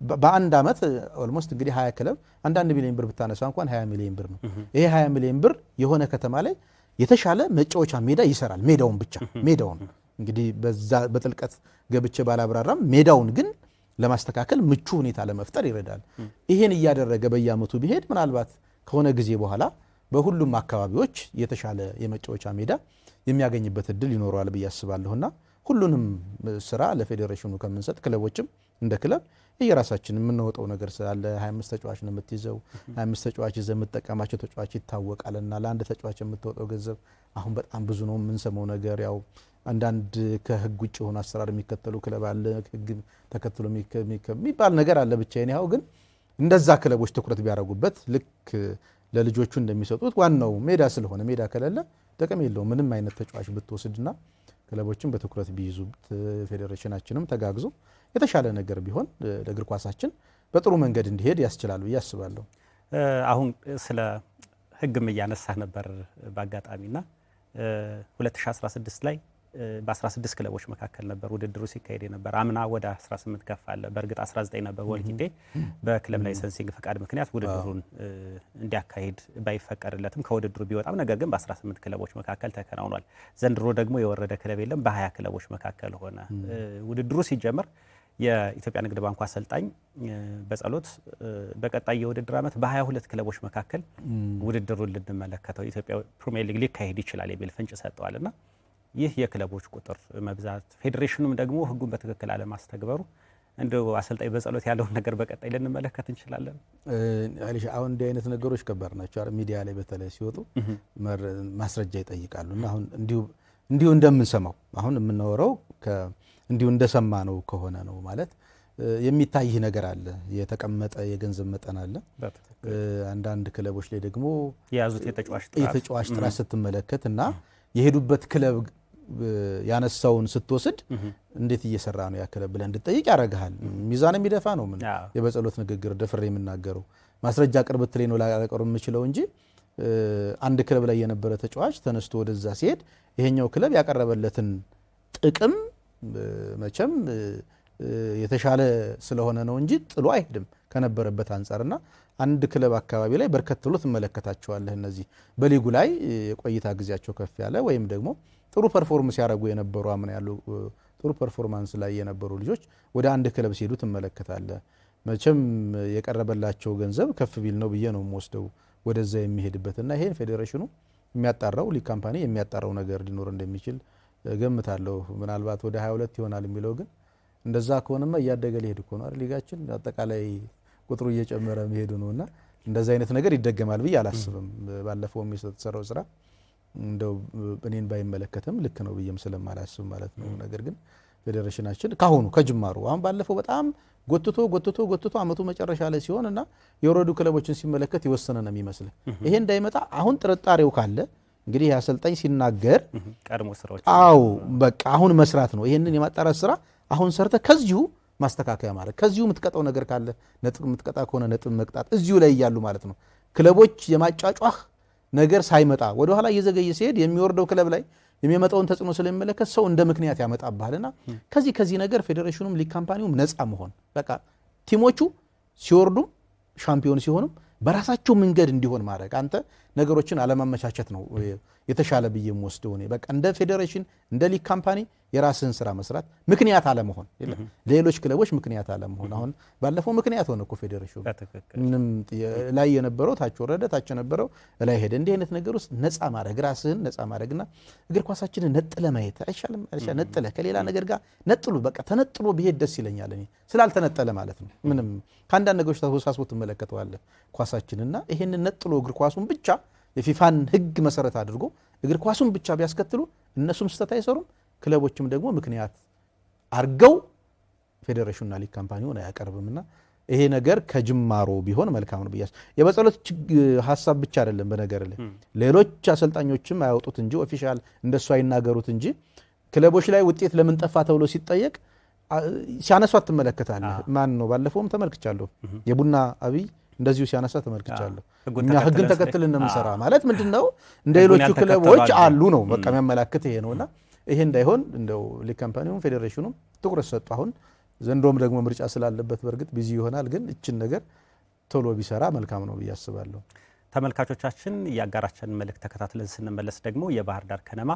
በአንድ አመት ኦልሞስት እንግዲህ 20 ክለብ 1 ሚሊዮን ብር ብታነሳ እንኳን 20 ሚሊዮን ብር ነው። ይሄ 20 ሚሊዮን ብር የሆነ ከተማ ላይ የተሻለ መጫወቻ ሜዳ ይሰራል። ሜዳውን ብቻ ሜዳውን እንግዲህ በዛ በጥልቀት ገብቼ ባላብራራም ሜዳውን ግን ለማስተካከል ምቹ ሁኔታ ለመፍጠር ይረዳል። ይሄን እያደረገ በየአመቱ ቢሄድ ምናልባት ከሆነ ጊዜ በኋላ በሁሉም አካባቢዎች የተሻለ የመጫወቻ ሜዳ የሚያገኝበት እድል ይኖረዋል ብዬ አስባለሁና ሁሉንም ስራ ለፌዴሬሽኑ ከምንሰጥ ክለቦችም እንደ ክለብ የራሳችን የምንወጣው ነገር ስላለ 25 ተጫዋች ነው የምትይዘው 25 ተጫዋች ይዘህ የምትጠቀማቸው ተጫዋች ይታወቃልና ለአንድ ተጫዋች የምትወጣው ገንዘብ አሁን በጣም ብዙ ነው። የምንሰማው ነገር ያው አንዳንድ ከህግ ውጭ ሆነ አሰራር የሚከተሉ ክለብ አለ፣ ህግ ተከትሎ የሚባል ነገር አለ። ብቻ ያው ግን እንደዛ ክለቦች ትኩረት ቢያደርጉበት ልክ ለልጆቹ እንደሚሰጡት ዋናው ሜዳ ስለሆነ ሜዳ ከሌለ ጥቅም የለውም ምንም አይነት ተጫዋች ብትወስድና ክለቦችን በትኩረት ቢይዙ ፌዴሬሽናችንም ተጋግዞ የተሻለ ነገር ቢሆን ለእግር ኳሳችን በጥሩ መንገድ እንዲሄድ ያስችላል ብዬ አስባለሁ። አሁን ስለ ህግም እያነሳ ነበር በአጋጣሚና 2016 ላይ በ16 ክለቦች መካከል ነበር ውድድሩ ሲካሄድ ነበር። አምና ወደ 18 ከፍ አለ። በእርግጥ 19 ነበር። ወልቂጤ በክለብ ላይሰንሲንግ ፈቃድ ምክንያት ውድድሩን እንዲያካሂድ ባይፈቀድለትም ከውድድሩ ቢወጣም ነገር ግን በ18 ክለቦች መካከል ተከናውኗል። ዘንድሮ ደግሞ የወረደ ክለብ የለም፣ በ20 ክለቦች መካከል ሆነ። ውድድሩ ሲጀመር የኢትዮጵያ ንግድ ባንክ አሰልጣኝ በጸሎት በቀጣይ የውድድር ዓመት በ22 ክለቦች መካከል ውድድሩን ልንመለከተው ኢትዮጵያ ፕሪሚየር ሊግ ሊካሄድ ይችላል የሚል ፍንጭ ሰጥተዋልና ይህ የክለቦች ቁጥር መብዛት ፌዴሬሽኑም ደግሞ ህጉን በትክክል አለማስተግበሩ እንደው አሰልጣኝ በጸሎት ያለውን ነገር በቀጣይ ልንመለከት እንችላለን። አይልሽ አሁን እንዲህ አይነት ነገሮች ከባድ ናቸው አይደል? ሚዲያ ላይ በተለይ ሲወጡ ማስረጃ ይጠይቃሉና አሁን እንዲሁ እንደምንሰማው አሁን የምናወራው እንዲሁ እንደሰማ ነው ከሆነ ነው ማለት የሚታይ ነገር አለ፣ የተቀመጠ የገንዘብ መጠን አለ። አንዳንድ ክለቦች ላይ ደግሞ የያዙት የተጫዋች ጥራት ስትመለከትና የሄዱበት ክለብ ያነሳውን ስትወስድ እንዴት እየሰራ ነው ያ ክለብ ብለህ እንድትጠይቅ ያደርግሃል። ሚዛን የሚደፋ ነው ምን የበጸሎት ንግግር ደፍሬ የምናገረው ማስረጃ ቅርብት ላይ ነው ላቀርብ የምችለው እንጂ አንድ ክለብ ላይ የነበረ ተጫዋች ተነስቶ ወደዛ ሲሄድ ይሄኛው ክለብ ያቀረበለትን ጥቅም መቼም የተሻለ ስለሆነ ነው እንጂ ጥሎ አይሄድም ከነበረበት አንፃርና አንድ ክለብ አካባቢ ላይ በርከት ብሎ ትመለከታቸዋለህ። እነዚህ በሊጉ ላይ የቆይታ ጊዜያቸው ከፍ ያለ ወይም ደግሞ ጥሩ ፐርፎርማንስ ያደረጉ የነበሩ አምና ያሉ ጥሩ ፐርፎርማንስ ላይ የነበሩ ልጆች ወደ አንድ ክለብ ሲሄዱ ትመለከታለህ። መቼም የቀረበላቸው ገንዘብ ከፍ ቢል ነው ብዬ ነው የምወስደው ወደዛ የሚሄድበትና ይሄን ፌዴሬሽኑ የሚያጣራው ሊግ ካምፓኒ የሚያጣራው ነገር ሊኖር እንደሚችል ገምታለሁ። ምናልባት ወደ 22 ይሆናል የሚለው ግን እንደዛ ከሆነማ እያደገ ሊሄድ እኮ ነው አይደል? ሊጋችን አጠቃላይ ቁጥሩ እየጨመረ መሄዱ ነውና እንደዛ አይነት ነገር ይደገማል ብዬ አላስብም። ባለፈው የተሰራው ስራ እንደው እኔን ባይመለከትም ልክ ነው ብዬም ስለማላስብ ማለት ነው። ነገር ግን ፌዴሬሽናችን ካሁኑ ከጅማሩ አሁን ባለፈው በጣም ጎትቶ አመቱ መጨረሻ ላይ ሲሆንና የወረዱ ክለቦችን ሲመለከት ይወሰነ ነው የሚመስል። ይሄ እንዳይመጣ አሁን ጥርጣሬው ካለ እንግዲህ አሰልጣኝ ሲናገር ቀድሞ ስራዎች በቃ አሁን መስራት ነው። ይሄንን የማጣራት ስራ አሁን ሰርተ ከዚሁ ማስተካከያ ማለት ከዚሁ የምትቀጣው ነገር ካለ ነጥብ የምትቀጣ ከሆነ ነጥብ መቅጣት እዚሁ ላይ ያያሉ ማለት ነው። ክለቦች የማጫጫህ ነገር ሳይመጣ ወደ ኋላ እየዘገየ ሲሄድ የሚወርደው ክለብ ላይ የሚመጣውን ተጽዕኖ ስለሚመለከት ሰው እንደ ምክንያት ያመጣባልና ከዚህ ነገር ፌዴሬሽኑም ሊግ ካምፓኒውም ነፃ መሆን በቃ ቲሞቹ ሲወርዱም ሻምፒዮን ሲሆኑም በራሳቸው መንገድ እንዲሆን ማድረግ። አንተ ነገሮችን አለማመቻቸት ነው የተሻለ ብዬ የምወስደው እኔ። በቃ እንደ ፌዴሬሽን እንደ ሊግ ካምፓኒ የራስህን ስራ መስራት፣ ምክንያት አለመሆን፣ ሌሎች ክለቦች ምክንያት አለመሆን። አሁን ባለፈው ምክንያት ሆነ እኮ ፌዴሬሽኑ ምንም ላይ የነበረው ታች ወረደ፣ ታች የነበረው ላይ ሄደ። እንዲህ አይነት ነገር ውስጥ ነፃ ማድረግ፣ ራስህን ነፃ ማድረግና እግር ኳሳችንን ነጥለ ማየት አይሻልም? ነጥለ ከሌላ ነገር ጋር ነጥሉ፣ በቃ ተነጥሎ ቢሄድ ደስ ይለኛል እኔ ስላልተነጠለ ማለት ነው። ምንም ከአንዳንድ ነገሮች ተወሳስቦ ትመለከተዋለህ ኳሳችንና ይሄንን ነጥሎ እግር ኳሱን ብቻ የፊፋን ሕግ መሰረት አድርጎ እግር ኳሱን ብቻ ቢያስከትሉ እነሱም ስህተት አይሰሩም፣ ክለቦችም ደግሞ ምክንያት አርገው ፌዴሬሽንና ሊግ ካምፓኒውን አያቀርብምና ይሄ ነገር ከጅማሮ ቢሆን መልካም ነው ብያስ። የበጸሎት ሐሳብ ብቻ አይደለም በነገር ላይ ሌሎች አሰልጣኞችም አያወጡት እንጂ ኦፊሻል እንደሱ አይናገሩት እንጂ ክለቦች ላይ ውጤት ለምን ጠፋ ተብሎ ሲጠየቅ ሲያነሷት ትመለከታለህ። ማን ነው ባለፈውም ተመልክቻለሁ፣ የቡና አብይ እንደዚሁ ሲያነሳ ተመልክቻለሁ። እኛ ህግን ተከትለን እንሰራ ማለት ምንድነው እንደ ሌሎቹ ክለቦች አሉ ነው በቃ የሚያመላክት ይሄ ነውና ይሄ እንዳይሆን እንደው ሊግ ካምፓኒውም ፌዴሬሽኑም ትኩረት ሰጡ። አሁን ዘንድሮም ደግሞ ምርጫ ስላለበት በእርግጥ ቢዚ ይሆናል፣ ግን እችን ነገር ቶሎ ቢሰራ መልካም ነው ብዬ አስባለሁ። ተመልካቾቻችን የአጋራችንን መልእክት ተከታትለን ስንመለስ ደግሞ የባህር ዳር ከነማ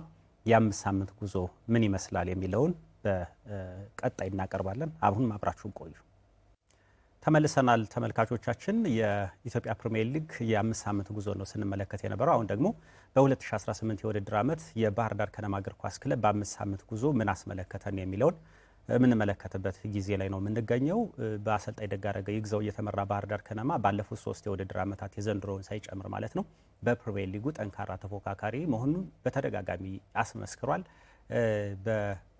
የ5 ሳምንት ጉዞ ምን ይመስላል የሚለውን በቀጣይ እናቀርባለን። አሁን አብራችሁን ቆዩ። ተመልሰናል ተመልካቾቻችን። የኢትዮጵያ ፕሪሚየር ሊግ የ5 ሳምንት ጉዞ ነው ስንመለከት የነበረው። አሁን ደግሞ በ2018 የውድድር ዓመት የባህር ዳር ከነማ እግር ኳስ ክለብ በ5 ሳምንት ጉዞ ምን አስመለከተን የሚለውን የምንመለከትበት ጊዜ ላይ ነው የምንገኘው። በአሰልጣኝ ደጋረገ ይግዛው እየተመራ ባህር ዳር ከነማ ባለፉት 3 የውድድር ዓመታት የዘንድሮውን ሳይጨምር ማለት ነው በፕሪሚየር ሊጉ ጠንካራ ተፎካካሪ መሆኑን በተደጋጋሚ አስመስክሯል።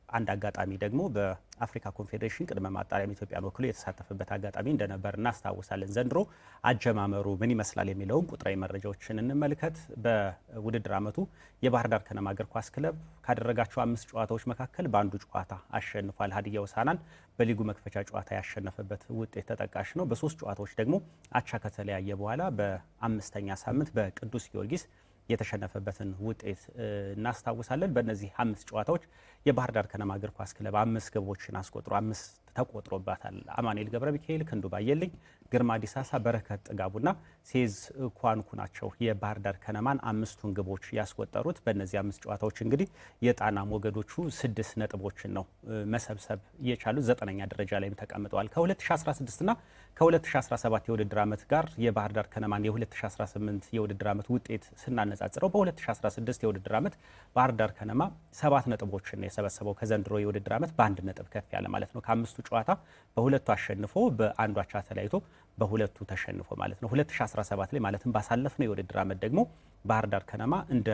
አንድ አጋጣሚ ደግሞ በአፍሪካ ኮንፌዴሬሽን ቅድመ ማጣሪያም ኢትዮጵያን ወክሎ የተሳተፈበት አጋጣሚ እንደነበር እናስታውሳለን። ዘንድሮ አጀማመሩ ምን ይመስላል የሚለውን ቁጥራዊ መረጃዎችን እንመልከት። በውድድር ዓመቱ የባህር ዳር ከነማ እግር ኳስ ክለብ ካደረጋቸው 5 ጨዋታዎች መካከል በአንዱ ጨዋታ አሸንፏል። ሀዲያ ሆሳዕናን በሊጉ መክፈቻ ጨዋታ ያሸነፈበት ውጤት ተጠቃሽ ነው። በ3 ጨዋታዎች ደግሞ አቻ ከተለያየ በኋላ በ5ኛ ሳምንት በቅዱስ ጊዮርጊስ የተሸነፈበትን ውጤት እናስታውሳለን። በእነዚህ 5 ጨዋታዎች የባህር ዳር ከነማ እግር ኳስ ክለብ 5 ግቦችን አስቆጥሮ 5 ተቆጥሮባታል። አማኑኤል ገብረ ሚካኤል፣ ክንዱ ባየልኝ፣ ግርማ ዲሳሳ፣ በረከት ጥጋቡና ሴዝ ኳንኩ ናቸው የባህር ዳር ከነማን 5ቱን ግቦች ያስቆጠሩት። በእነዚህ 5 ጨዋታዎች እንግዲህ የጣና ሞገዶቹ 6 ነጥቦችን ነው መሰብሰብ የቻሉት። 9ኛ ደረጃ ላይም ተቀምጠዋል። ከ2016 እና ከ2017 የውድድር ዓመት ጋር የባህር ዳር ከነማን የ2018 የውድድር ዓመት ውጤት ስናነጻጽረው በ2016 የውድድር ዓመት ባህር ዳር ከነማ 7 ነጥቦችን ነው የሰበሰበው። ከዘንድሮ የውድድር ዓመት በ1 ነጥብ ከፍ ያለ ማለት ነው። ከ5ቱ ጨዋታ በ2ቱ አሸንፎ በአንዱ አቻ ተለያይቶ በ2ቱ ተሸንፎ ማለት ነው። 2017 ላይ ማለትም ባሳለፍነው የውድድር ዓመት ደግሞ ባህር ዳር ከነማ እንደ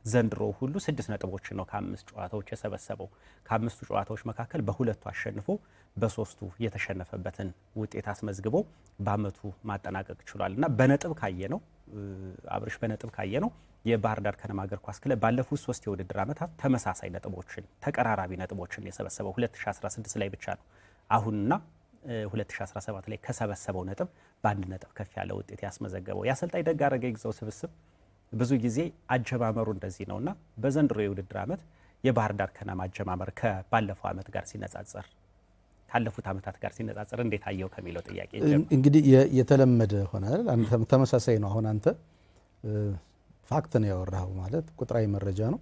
ዘንድሮ ሁሉ 6 ነጥቦችን ነው ከ5 ጨዋታዎች የሰበሰበው። ከ5ቱ ጨዋታዎች መካከል በ2ቱ አሸንፎ በ3ቱ የተሸነፈበትን ውጤት አስመዝግቦ በአመቱ ማጠናቀቅ ችሏል እና በነጥብ ካየ ነው አብርሽ በነጥብ ካየ ነው የባህር ዳር ከነማ እግር ኳስ ክለብ ባለፉት 3 የውድድር ዓመታት ተመሳሳይ ነጥቦችን ተቀራራቢ ነጥቦችን የሰበሰበው 2016 ላይ ብቻ ነው። አሁንና 2017 ላይ ከሰበሰበው ነጥብ በ1 ነጥብ ከፍ ያለ ውጤት ያስመዘገበው የአሰልጣኝ ደጋረገ ይግዛው ስብስብ ብዙ ጊዜ አጀማመሩ እንደዚህ ነውና በዘንድሮ የውድድር ዓመት የባህር ዳር ከነማ አጀማመር ከባለፈው ዓመት ጋር ሲነጻጸር ካለፉት ዓመታት ጋር ሲነጻጸር እንዴት አየው ከሚለው ጥያቄ እንግዲህ የተለመደ ሆናል። አንተ ተመሳሳይ ነው። አሁን አንተ ፋክት ነው ያወራው ማለት ቁጥራዊ መረጃ ነው።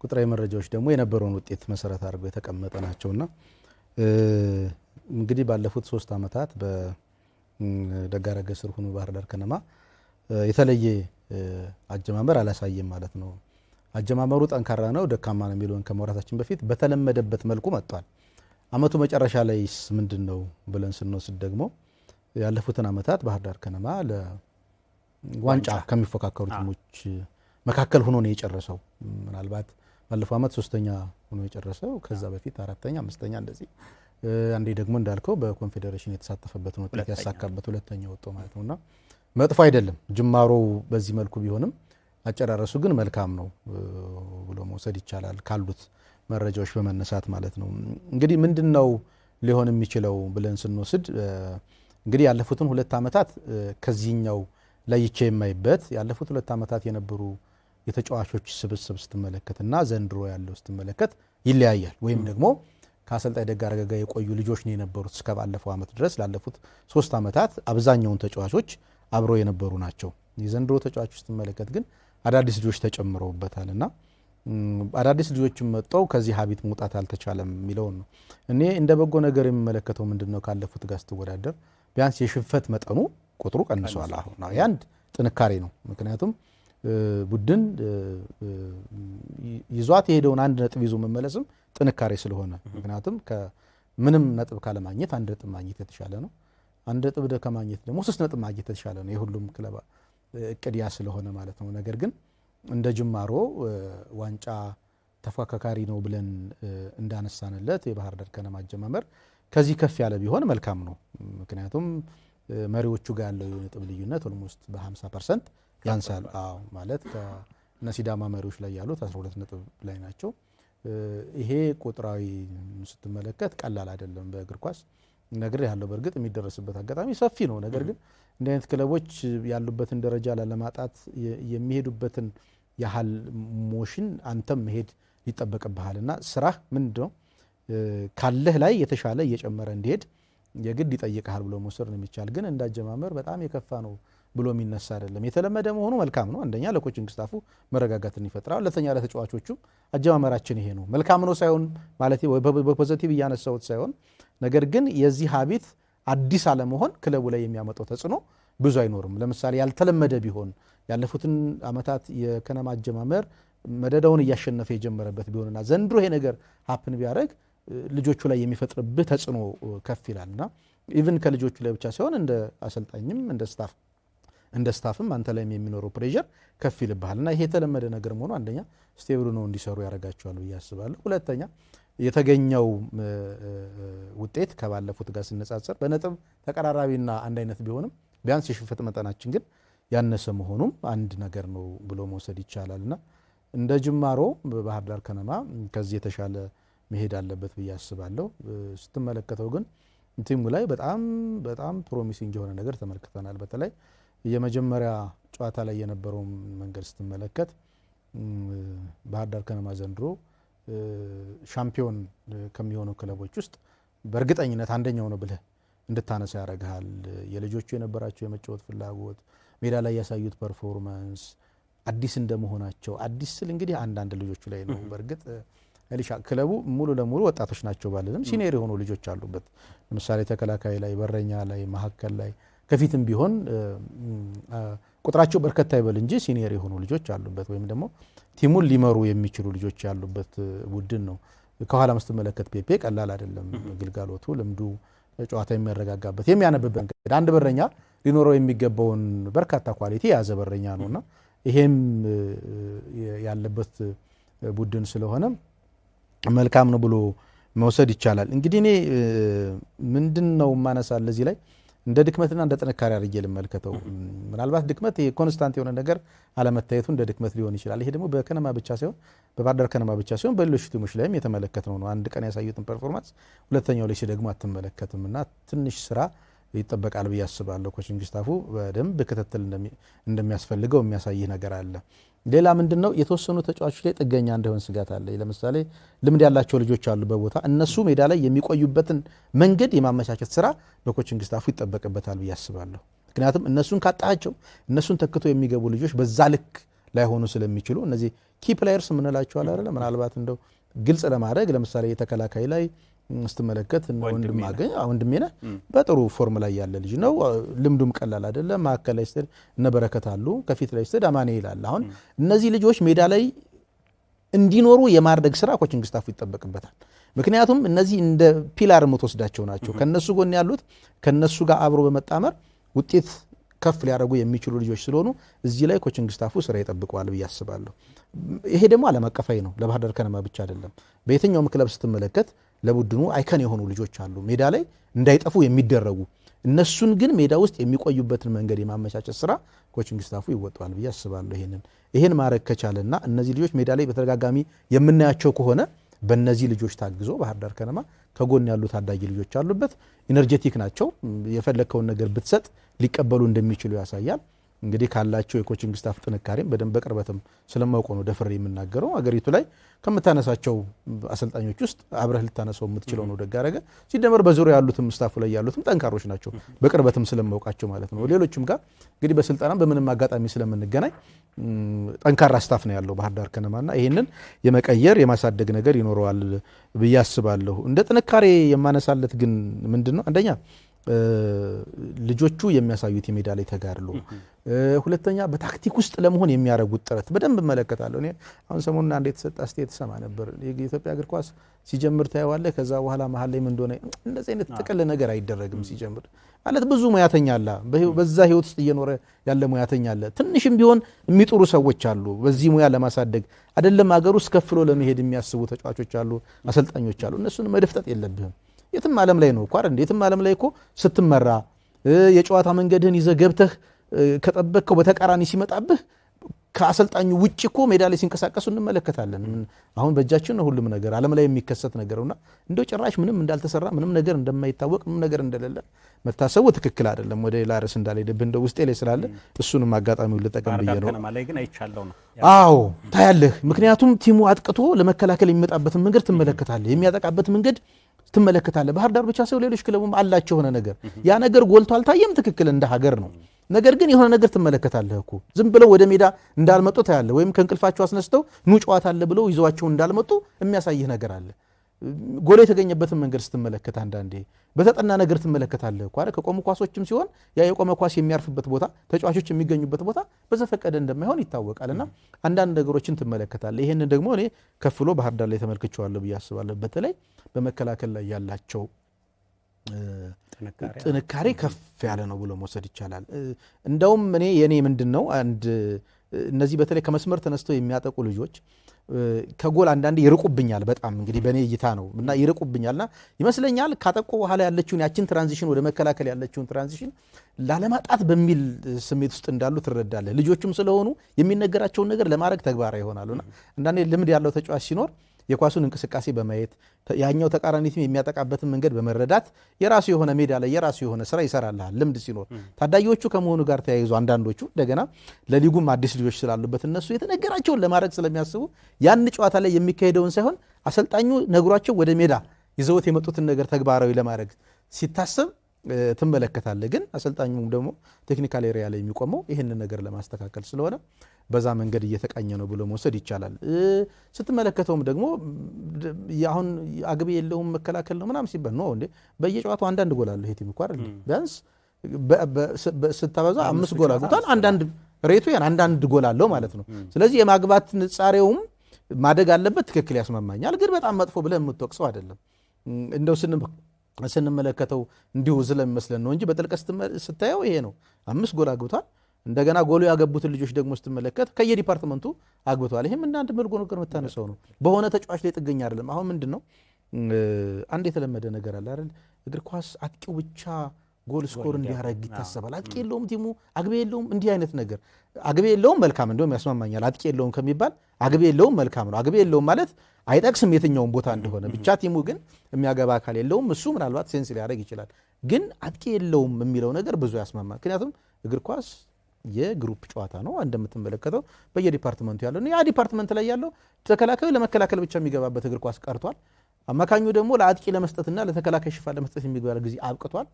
ቁጥራዊ መረጃዎች ደግሞ የነበረውን ውጤት መሰረት አድርገው የተቀመጠ ናቸውና እንግዲህ ባለፉት 3 ዓመታት በደጋረገ ስር ሆኖ ባህር ዳር ከነማ የተለየ አጀማመር አላሳየም ማለት ነው። አጀማመሩ ጠንካራ ነው ደካማ ነው የሚለውን ከመውራታችን በፊት በተለመደበት መልኩ መጥቷል። አመቱ መጨረሻ ላይስ ምንድነው ብለን ስንወስድ ደግሞ ያለፉትን ዓመታት ባህር ዳር ከነማ ለዋንጫ ከሚፎካከሩ ቲሞች መካከል ሆኖ ነው የጨረሰው። ምናልባት ባለፈው ዓመት 3ኛ ሆኖ የጨረሰው፣ ከዛ በፊት 4ኛ 5ኛ እንደዚህ አንዴ ደግሞ እንዳልከው በኮንፌዴሬሽን የተሳተፈበት ነው ውጤት ያሳካበት 2ኛ ወጥቶ ማለት ነውና መጥፎ አይደለም ጅማሮው በዚህ መልኩ ቢሆንም አጨራረሱ ግን መልካም ነው ብሎ መውሰድ ይቻላል ካሉት መረጃዎች በመነሳት ማለት ነው። እንግዲህ ምንድነው ሊሆን የሚችለው ብለን ስንወስድ እንግዲህ ያለፉትን 2 ዓመታት ከዚህኛው ለይቼ የማይበት ያለፉት 2 ዓመታት የነበሩ የተጫዋቾች ስብስብ ስትመለከትና ዘንድሮ ያለው ስትመለከት ይለያያል። ወይም ደግሞ ከአሰልጣኝ ደጋረገ ጋር የቆዩ ልጆች ነው የነበሩት እስከ ባለፈው ዓመት ድረስ ላለፉት 3 ዓመታት አብዛኛውን ተጫዋቾች አብረው የነበሩ ናቸው። የዘንድሮ ተጫዋቾች ስትመለከት ግን አዳዲስ ልጆች ተጨምረውበታልና አዳዲስ ልጆችም መጣው ከዚህ ሀቢት መውጣት አልተቻለም የሚለው ነው። እኔ እንደ በጎ ነገር የሚመለከተው ምንድነው ካለፉት ጋር ስትወዳደር ቢያንስ የሽንፈት መጠኑ ቁጥሩ ቀንሷል። አሁን ያንድ ጥንካሬ ነው። ምክንያቱም ቡድን ይዟት የሄደውን አንድ ነጥብ ይዞ መመለስም ጥንካሬ ስለሆነ ምክንያቱም ከምንም ነጥብ ካለ ማግኘት አንድ ነጥብ ማግኘት የተሻለ ነው። አንድ ነጥብ ከማግኘት ደግሞ 3 ነጥብ ማግኘት የተሻለ ነው። የሁሉም ክለብ እቅድያ ስለሆነ ማለት ነው። ነገር ግን እንደ ጅማሮ ዋንጫ ተፎካካሪ ነው ብለን እንዳነሳንለት የባህር ዳር ከነማ አጀማመር ከዚህ ከፍ ያለ ቢሆን መልካም ነው። ምክንያቱም መሪዎቹ ጋር ያለው የነጥብ ልዩነት ኦልሞስት በ50% ያንሳል። አዎ ማለት ከነሲዳማ መሪዎች ላይ ያሉት 12 ነጥብ ላይ ናቸው። ይሄ ቁጥራዊ ስትመለከት ቀላል አይደለም በእግር ኳስ ነገር ያለው በእርግጥ የሚደረስበት አጋጣሚ ሰፊ ነው። ነገር ግን እንደ አይነት ክለቦች ያሉበትን ደረጃ ላለማጣት የሚሄዱበትን ያህል ሞሽን አንተም መሄድ ይጠበቅብሃልና ስራህ ምንድነው ካለህ ላይ የተሻለ እየጨመረ እንዲሄድ የግድ ይጠይቃል ብሎ መውሰድ ነው የሚቻል። ግን እንዳጀማመር በጣም የከፋ ነው ብሎ የሚነሳ አይደለም። የተለመደ መሆኑ መልካም ነው። አንደኛ ለኮቺንግ ስታፉ መረጋጋትን ይፈጥራል። ሁለተኛ ለተጫዋቾቹ አጀማመራችን ይሄ ነው መልካም ነው ሳይሆን ማለት በፖዚቲቭ እያነሳውት ሳይሆን ነገር ግን የዚህ ሀቢት አዲስ አለመሆን ክለቡ ላይ የሚያመጣው ተጽዕኖ ብዙ አይኖርም። ለምሳሌ ያልተለመደ ቢሆን ያለፉትን አመታት የከነማ አጀማመር መደዳውን እያሸነፈ የጀመረበት ቢሆንና ዘንድሮ ይሄ ነገር ሀፕን ቢያደርግ ልጆቹ ላይ የሚፈጥርብህ ተጽዕኖ ከፍ ይላልና ኢቭን ከልጆቹ ላይ ብቻ ሳይሆን እንደ አሰልጣኝም እንደ ስታፍም አንተ ላይ የሚኖረው ፕሬዠር ከፍ ይልብሃልና ይሄ የተለመደ ነገር መሆኑ አንደኛ ስቴብል ነው እንዲሰሩ ያደርጋቸዋል ብዬ አስባለሁ። ሁለተኛ የተገኘው ውጤት ከባለፉት ጋር ሲነጻጸር በነጥብ ተቀራራቢና አንድ አይነት ቢሆንም ቢያንስ የሽንፈት መጠናችን ግን ያነሰ መሆኑም አንድ ነገር ነው ብሎ መውሰድ ይቻላልና እንደ ጅማሮ በባህር ዳር ከነማ ከዚህ የተሻለ መሄድ አለበት ብዬ አስባለሁ። ስትመለከተው ግን ቲሙ ላይ በጣም ፕሮሚሲንግ የሆነ ነገር ተመልክተናል። በተለይ የመጀመሪያ ጨዋታ ላይ የነበረው መንገድ ስትመለከት ባህር ዳር ከነማ ዘንድሮ ሻምፒዮን ከሚሆኑ ክለቦች ውስጥ በእርግጠኝነት አንደኛው ነው ብለህ እንድታነሳ ያደርግሃል። የልጆቹ የነበራቸው የመጫወት ፍላጎት፣ ሜዳ ላይ ያሳዩት ፐርፎርማንስ አዲስ እንደመሆናቸው አዲስ ስል እንግዲህ አንዳንድ ልጆቹ ላይ ነው። በእርግጥ ክለቡ ሙሉ ለሙሉ ወጣቶች ናቸው ባለንም ሲኒየር የሆኑ ልጆች አሉበት። ለምሳሌ ተከላካይ ላይ፣ በረኛ ላይ፣ መሀከል ላይ ከፊትም ቢሆን ቁጥራቸው በርከታ ይበል እንጂ ሲኒየር የሆኑ ልጆች አሉበት ወይም ደግሞ ቲሙን ሊመሩ የሚችሉ ልጆች ያሉበት ቡድን ነው። ከኋላ ስትመለከት ፔፔ ቀላል አይደለም። ግልጋሎቱ፣ ልምዱ፣ ጨዋታ የሚያረጋጋበት የሚያነብበት አንድ በረኛ ሊኖረው የሚገባውን በርካታ ኳሊቲ የያዘ በረኛ ነውና ይሄም ያለበት ቡድን ስለሆነ መልካም ነው ብሎ መውሰድ ይቻላል። እንግዲህ እኔ ምንድነው ማነሳል ለዚህ ላይ እንደ ድክመትና እንደ ጥንካሬ አድርጌ ልመልከተው። ምናልባት ድክመት የኮንስታንት የሆነ ነገር አለመታየቱ እንደ ድክመት ሊሆን ይችላል። ይሄ ደግሞ በከነማ ብቻ ሳይሆን በባህር ዳር ከነማ ብቻ ሳይሆን በሌሎች ቲሞች ላይም የተመለከትነው ነው። አንድ ቀን ያሳዩትን ፐርፎርማንስ ሁለተኛው ላይ ደግሞ አትመለከትምና ትንሽ ስራ ይጠበቃል ብዬ አስባለሁ። ኮቺንግ ስታፉ በደንብ ክትትል እንደሚያስፈልገው የሚያሳይ ነገር አለ። ሌላ ምንድነው የተወሰኑ ተጫዋቾች ላይ ጥገኛ እንደሆን ስጋት አለ። ለምሳሌ ልምድ ያላቸው ልጆች አሉ በቦታ እነሱ ሜዳ ላይ የሚቆዩበትን መንገድ የማመቻቸት ስራ በኮቺንግ ስታፉ ይጠበቅበታል ብዬ አስባለሁ። ምክንያቱም እነሱን ካጣቸው እነሱን ተክቶ የሚገቡ ልጆች በዛ ልክ ላይሆኑ ስለሚችሉ እነዚህ ኪ ፕሌየርስ የምንላቸው አለ አይደል? ምናልባት እንደው ግልጽ ለማድረግ ለምሳሌ የተከላካይ ላይ ስትመለከት ወንድሜነህ በጥሩ ፎርም ላይ ያለ ልጅ ነው። ልምዱም ቀላል አይደለም። ማዕከል ላይ ስትሄድ እነ በረከት አሉ፣ ከፊት ላይ ስትሄድ አማኔ ይላል። አሁን እነዚህ ልጆች ሜዳ ላይ እንዲኖሩ የማድረግ ስራ ኮቺንግ ስታፉ ይጠበቅበታል። ምክንያቱም እነዚህ እንደ ፒላር የምትወስዳቸው ናቸው። ከነሱ ጎን ያሉት ከነሱ ጋር አብሮ በመጣመር ውጤት ከፍ ሊያደርጉ የሚችሉ ልጆች ስለሆኑ እዚህ ላይ ኮቺንግ ስታፉ ስራ ይጠብቀዋል ብዬ አስባለሁ። ይሄ ደግሞ ዓለም አቀፋዊ ነው። ለባህር ዳር ከነማ ብቻ አይደለም። በየትኛውም ክለብ ስትመለከት ለቡድኑ አይከን የሆኑ ልጆች አሉ ሜዳ ላይ እንዳይጠፉ የሚደረጉ እነሱን ግን ሜዳ ውስጥ የሚቆዩበትን መንገድ የማመቻቸት ስራ ኮቺንግ ስታፉ ይወጣዋል ብዬ አስባለሁ። ይሄን ማድረግ ከቻለና እነዚህ ልጆች ሜዳ ላይ በተደጋጋሚ የምናያቸው ከሆነ በእነዚህ ልጆች ታግዞ ባህር ዳር ከነማ ከጎን ያሉ ታዳጊ ልጆች አሉበት፣ ኢነርጄቲክ ናቸው። የፈለከውን ነገር ብትሰጥ ሊቀበሉ እንደሚችሉ ያሳያል። እንግዲህ ካላቸው የኮቺንግ ስታፍ ጥንካሬም በደንብ በቅርበትም ስለማውቀው ነው ደፍሬ የምናገረው። አገሪቱ ላይ ከምታነሳቸው አሰልጣኞች ውስጥ አብረህ ልታነሳው የምትችለው ነው ደጋረገ። ሲደመር በዙሪያ ያሉትም ስታፉ ላይ ያሉትም ጠንካሮች ናቸው በቅርበትም ስለማውቃቸው ማለት ነው። ሌሎችም ጋር እንግዲህ በስልጠናም በምንም አጋጣሚ ስለምንገናኝ ጠንካራ ስታፍ ነው ያለው ባህር ዳር ከነማና ይህንን የመቀየር የማሳደግ ነገር ይኖረዋል ብዬ አስባለሁ። እንደ ጥንካሬ የማነሳለት ግን ምንድን ነው አንደኛ ልጆቹ የሚያሳዩት የሜዳ ላይ ተጋድሎ፣ ሁለተኛ በታክቲክ ውስጥ ለመሆን የሚያደርጉት ጥረት በደንብ እመለከታለሁ። እኔ አሁን ሰሞኑን አንድ የተሰጠ አስተያየት ተሰማ ነበር። የኢትዮጵያ እግር ኳስ ሲጀምር ታየዋለህ፣ ከዛ በኋላ መሀል ላይ ምን እንደሆነ እንደዚህ አይነት ጥቅል ነገር አይደረግም። ሲጀምር ማለት ብዙ ሙያተኛ አለ፣ በዛ ህይወት ውስጥ እየኖረ ያለ ሙያተኛ አለ። ትንሽም ቢሆን የሚጥሩ ሰዎች አሉ በዚህ ሙያ ለማሳደግ አይደለም ሀገር ውስጥ ከፍሎ ለመሄድ የሚያስቡ ተጫዋቾች አሉ፣ አሰልጣኞች አሉ። እነሱን መደፍጠጥ የለብህም። የትም ዓለም ላይ ነው እኮ አይደል? የትም ዓለም ላይ እኮ ስትመራ የጨዋታ መንገድህን ይዘህ ገብተህ ከጠበቅከው በተቃራኒ ሲመጣብህ ከአሰልጣኙ ውጭ እኮ ሜዳ ላይ ሲንቀሳቀሱ እንመለከታለን። አሁን በእጃችን ነው ሁሉም ነገር ዓለም ላይ የሚከሰት ነገርና እንደው ጭራሽ ምንም እንዳልተሰራ ምንም ነገር እንደማይታወቅ ምንም ነገር እንደሌለ መታሰቡ ትክክል አይደለም። ወደ ሌላ ርዕስ እንዳልሄድብህ እንደው ውስጤ ላይ ስላለ እሱንም አጋጣሚውን ልጠቀም ብዬ ነው። አዎ ታያለህ። ምክንያቱም ቲሙ አጥቅቶ ለመከላከል የሚመጣበትን መንገድ ትመለከታለህ፣ የሚያጠቃበት መንገድ ትመለከታለህ። ባህር ዳር ብቻ ሰው ሌሎች ክለቡም አላቸው የሆነ ነገር ያ ነገር ጎልቶ አልታየም። ትክክል እንደ ሀገር ነው። ነገር ግን የሆነ ነገር ትመለከታለህ እኮ ዝም ብለው ወደ ሜዳ እንዳልመጡ ታያለህ። ወይም ከእንቅልፋቸው አስነስተው ኑ ጨዋታ አለ ብለው ይዘዋቸው እንዳልመጡ የሚያሳይህ ነገር አለ። ጎል የተገኘበትን መንገድ ስትመለከት አንዳንዴ በተጠና ነገር ትመለከታለህ እኮ አይደል? ከቆሙ ኳሶችም ሲሆን ያ የቆመ ኳስ የሚያርፍበት ቦታ ተጫዋቾች የሚገኙበት ቦታ በዘፈቀደ እንደማይሆን ይታወቃልና አንዳንድ ነገሮችን ትመለከታለህ። ይሄንን ደግሞ እኔ ከፍሎ ባህር ዳር ላይ ተመልክቼዋለሁ ብዬ አስባለሁ። በተለይ በመከላከል ላይ ያላቸው ጥንካሬ ከፍ ያለ ነው ብሎ መውሰድ ይቻላል። እንደውም እኔ የኔ ምንድነው አንድ እነዚህ በተለይ ከመስመር ተነስተው የሚያጠቁ ልጆች ከጎል አንዳንዴ ይርቁብኛል። በጣም እንግዲህ በእኔ እይታ ነው እና ይርቁብኛልና ይመስለኛል ካጠቁ በኋላ ያለችውን ያችን ትራንዚሽን ወደ መከላከል ያለችውን ትራንዚሽን ላለማጣት በሚል ስሜት ውስጥ እንዳሉ ትረዳለህ። ልጆቹም ስለሆኑ የሚነገራቸውን ነገር ለማድረግ ተግባራዊ ይሆናሉና አንዳንዴ ልምድ ያለው ተጫዋች ሲኖር የኳሱን እንቅስቃሴ በማየት ያኛው ተቃራኒ ቲም የሚያጠቃበትን መንገድ በመረዳት የራሱ የሆነ ሜዳ ላይ የራሱ የሆነ ስራ ይሰራልሃል ልምድ ሲኖር። ታዳጊዎቹ ከመሆኑ ጋር ተያይዞ አንዳንዶቹ እንደገና ለሊጉም አዲስ ልጆች ስላሉበት እነሱ የተነገራቸውን ለማድረግ ስለሚያስቡ ያን ጨዋታ ላይ የሚካሄደውን ሳይሆን አሰልጣኙ ነግሯቸው ወደ ሜዳ ይዘውት የመጡትን ነገር ተግባራዊ ለማድረግ ሲታሰብ ትመለከታለህ። ግን አሰልጣኙም ደግሞ ቴክኒካል ኤሪያ ላይ የሚቆመው ይህንን ነገር ለማስተካከል ስለሆነ በዛ መንገድ እየተቃኘ ነው ብሎ መውሰድ ይቻላል። ስትመለከተውም ደግሞ አሁን አግቢ የለውም መከላከል ነው ምናምን ሲባል ነው እንዴ በየጨዋታው አንዳንድ ጎል አለው ይሄ ቲም እኮ አይደል? ቢያንስ ስታበዛ 5 ጎል አግብቷል። አንዳንድ ሬቱ ያን አንዳንድ ጎል አለው ማለት ነው። ስለዚህ የማግባት ንጻሬውም ማደግ አለበት። ትክክል ያስማማኛል። ግን በጣም መጥፎ ብለህ የምትወቅሰው አይደለም። እንደው ስንመለከተው እንዲሁ ስለሚመስለን ነው እንጂ በጥልቀት ስታየው ይሄ ነው። 5 ጎል አግብቷል። እንደገና ጎሉ ያገቡትን ልጆች ደግሞ ስትመለከት ከየዲፓርትመንቱ አግብተዋል። ይሄም እና አንድ መልጎ ነገር የምታነሳው ነው። በሆነ ተጫዋች ላይ ጥገኛ አይደለም። አሁን ምንድነው አንድ የተለመደ ነገር አለ አይደል? እግር ኳስ አጥቂው ብቻ ጎል ስኮር እንዲያረግ ይታሰባል። አጥቂ የለውም ቲሙ፣ አግቢ የለውም። እንዲህ አይነት ነገር አግቢ የለውም መልካም እንደውም ያስማማኛል። አጥቂ የለውም ከሚባል አግቢ የለውም መልካም ነው። አግቢ የለውም ማለት አይጠቅስም የትኛውን ቦታ እንደሆነ ብቻ ቲሙ ግን የሚያገባ አካል የለውም። እሱ ምናልባት ሴንስ ሊያደርግ ይችላል። ግን አጥቂ የለውም የሚለው ነገር ብዙ ያስማማል። ምክንያቱም እግር ኳስ የግሩፕ ጨዋታ ነው። እንደምትመለከተው በየዲፓርትመንቱ ያለው ያ ዲፓርትመንት ላይ ያለው ተከላካዩ ለመከላከል ብቻ የሚገባበት እግር ኳስ ቀርቷል። አማካኙ ደግሞ ለአጥቂ ለመስጠትና ለተከላካይ ሽፋን ለመስጠት የሚገባ ጊዜ አብቅቷል።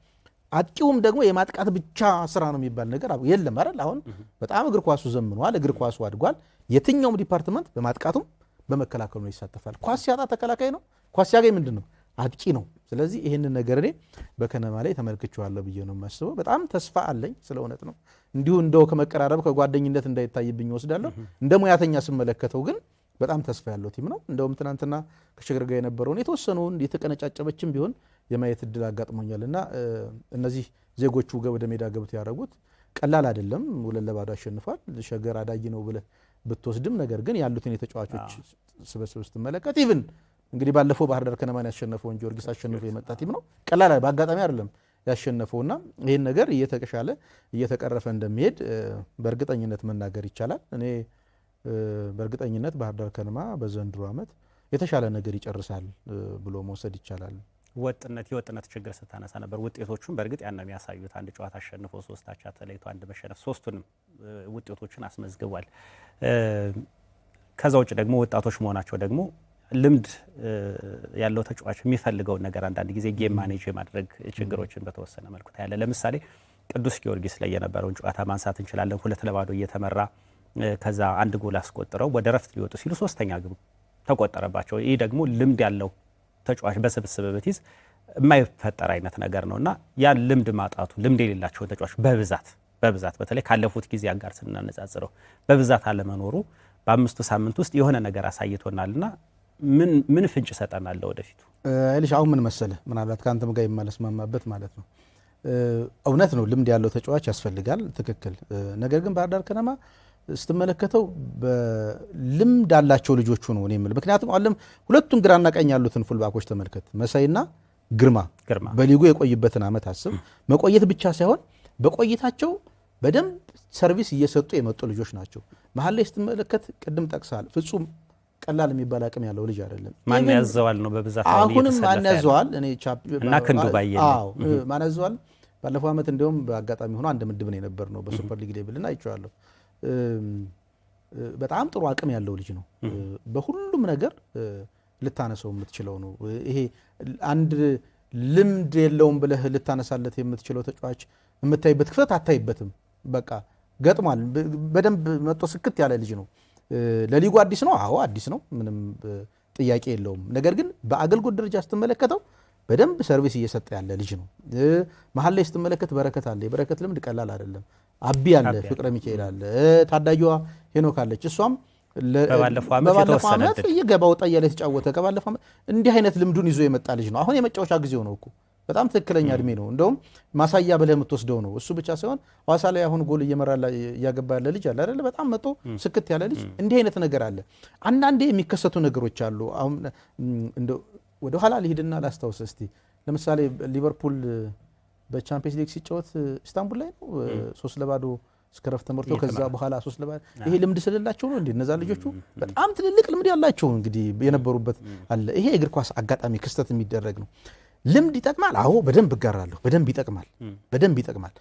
አጥቂውም ደግሞ የማጥቃት ብቻ ስራ ነው የሚባል ነገር የለም አይደል? አሁን በጣም እግር ኳሱ ዘምኗል። እግር ኳሱ አድጓል። የትኛውም ዲፓርትመንት በማጥቃቱም በመከላከሉ ነው ይሳተፋል። ኳስ ሲያጣ ተከላካይ ነው፣ ኳስ ሲያገኝ ምንድን ነው አጥቂ ነው። ስለዚህ ይህንን ነገር እኔ በከነማ ላይ ተመልክቼዋለሁ ብዬ ነው የማስበው። በጣም ተስፋ አለኝ። ስለ እውነት ነው እንዲሁ እንደው ከመቀራረብ ከጓደኝነት እንዳይታይብኝ ወስዳለሁ። እንደ ሙያተኛ ስመለከተው ግን በጣም ተስፋ ያለው ቲም ነው። እንደውም ትናንትና ከሸገር ጋር የነበረውን የተወሰነውን የተቀነጫጨበችም ቢሆን የማየት እድል አጋጥሞኛልና እነዚህ ዜጎቹ ወደ ሜዳ ገብተው ያደረጉት ቀላል አይደለም። 2-0 አሸንፏል። ሸገር አዳጊ ነው ብለህ ብትወስድም ነገር ግን ያሉትን የተጫዋቾች ስብስብ ስትመለከት ኢቭን እንግዲህ ባለፈው ባህር ዳር ከነማን ያሸነፈውን ጊዮርጊስ አሸንፎ የመጣ ቲም ነው። ቀላል በአጋጣሚ አይደለም ያሸነፈውና ይህን ነገር እየተቀሻለ እየተቀረፈ እንደሚሄድ በእርግጠኝነት መናገር ይቻላል። እኔ በእርግጠኝነት ባህር ዳር ከነማ በዘንድሮ ዓመት የተሻለ ነገር ይጨርሳል ብሎ መውሰድ ይቻላል። የወጥነት ችግር ስታነሳ ነበር። ውጤቶቹን በእርግጥ ያን ነው የሚያሳዩት። አንድ ጨዋታ አሸንፎ 3 አቻ ተለይቶ አንድ መሸነፍ፣ ሶስቱንም ውጤቶችን አስመዝግቧል። ከዛ ውጭ ደግሞ ወጣቶች መሆናቸው ደግሞ ልምድ ያለው ተጫዋች የሚፈልገውን ነገር አንዳንድ ጊዜ ጌም ማኔጅ የማድረግ ችግሮችን በተወሰነ መልኩ ታያለ። ለምሳሌ ቅዱስ ጊዮርጊስ ላይ የነበረውን ጨዋታ ማንሳት እንችላለን። 2-0 እየተመራ ከዛ አንድ ጎል አስቆጥረው ወደ ረፍት ሊወጡ ሲሉ ሶስተኛ ግብ ተቆጠረባቸው። ይህ ደግሞ ልምድ ያለው ተጫዋች በስብስብ ብትይዝ የማይፈጠር አይነት ነገር ነውና ያን ልምድ ማጣቱ ልምድ የሌላቸው ተጫዋች በብዛት በተለይ ካለፉት ጊዜያት ጋር ስናነጻጽረው በብዛት አለመኖሩ በ5 ሳምንት ውስጥ የሆነ ነገር አሳይቶናልና ምን ፍንጭ ሰጠናል ወደፊቱ? አይልሽ አሁን ምን መሰለ ምናልባት ካንተም ጋር የማለስማማበት ማለት ነው። እውነት ነው ልምድ ያለው ተጫዋች ያስፈልጋል፣ ትክክል። ነገር ግን ባህር ዳር ከነማ ስትመለከተው በልምድ ያላቸው ልጆቹ ነው እኔ የምልህ። ምክንያቱም አለም ሁለቱም ግራና ቀኝ ያሉትን ፉልባኮች ተመልከት፣ መሳይና ግርማ በሊጉ የቆይበትን ዓመት አስብ። መቆየት ብቻ ሳይሆን በቆይታቸው በደንብ ሰርቪስ እየሰጡ የመጡ ልጆች ናቸው። መሀል ላይ ስትመለከት ቅድም ጠቅሳል፣ ፍጹም ቀላል የሚባል አቅም ያለው ልጅ አይደለም። ማን ያዘዋል ነው በብዛት አሁንም ማን ያዘዋል እኔ እና ክንዱ ባየለ ማን ያዘዋል። ባለፈው ዓመት እንደውም በአጋጣሚ ሆኖ አንድ ምድብ ነው የነበር ነው በሱፐር ሊግ ሌቭልና አይቼዋለሁ። በጣም ጥሩ አቅም ያለው ልጅ ነው። በሁሉም ነገር ልታነሰው የምትችለው ነው። ይሄ አንድ ልምድ የለውም ብለህ ልታነሳለት የምትችለው ተጫዋች የምታይበት ክፍተት አታይበትም። በቃ ገጥሟል። በደንብ መጥቶ ስክት ያለ ልጅ ነው። ለሊጉ አዲስ ነው። አዎ አዲስ ነው፣ ምንም ጥያቄ የለውም። ነገር ግን በአገልግሎት ደረጃ ስትመለከተው በደንብ ሰርቪስ እየሰጠ ያለ ልጅ ነው። መሀል ላይ ስትመለከት በረከት አለ። የበረከት ልምድ ቀላል አይደለም። አቢ አለ፣ ፍቅረ ሚካኤል አለ፣ ታዳጊዋ ሄኖክ አለች። እሷም በባለፈው ዓመት እየገባ ወጣ እያለ የተጫወተ ከባለፈው ዓመት እንዲህ አይነት ልምዱን ይዞ የመጣ ልጅ ነው። አሁን የመጫወቻ ጊዜው ነው እኮ በጣም ትክክለኛ እድሜ ነው። እንደውም ማሳያ ብለህ የምትወስደው ነው። እሱ ብቻ ሳይሆን ሐዋሳ ላይ አሁን ጎል እየመራ እያገባ ያለ ልጅ አለ አይደለ? በጣም መጥቶ ስክት ያለ ልጅ። እንዲህ አይነት ነገር አለ። አንዳንዴ የሚከሰቱ ነገሮች አሉ። አሁን እንደው ወደ ኋላ ልሂድና ላስታውስ እስቲ። ለምሳሌ ሊቨርፑል በቻምፒየንስ ሊግ ሲጫወት ኢስታንቡል ላይ ነው 3-0 እስከ ረፍት ተመርቶ ከዛ በኋላ 3-0። ይሄ ልምድ ስለሌላቸው ነው እንዴ? እነዛ ልጆቹ በጣም ትልልቅ ልምድ ያላቸው እንግዲህ የነበሩበት አለ። ይሄ እግር ኳስ አጋጣሚ ክስተት የሚደረግ ነው። ልምድ ይጠቅማል። አዎ በደንብ እጋራለሁ። በደንብ ይጠቅማል።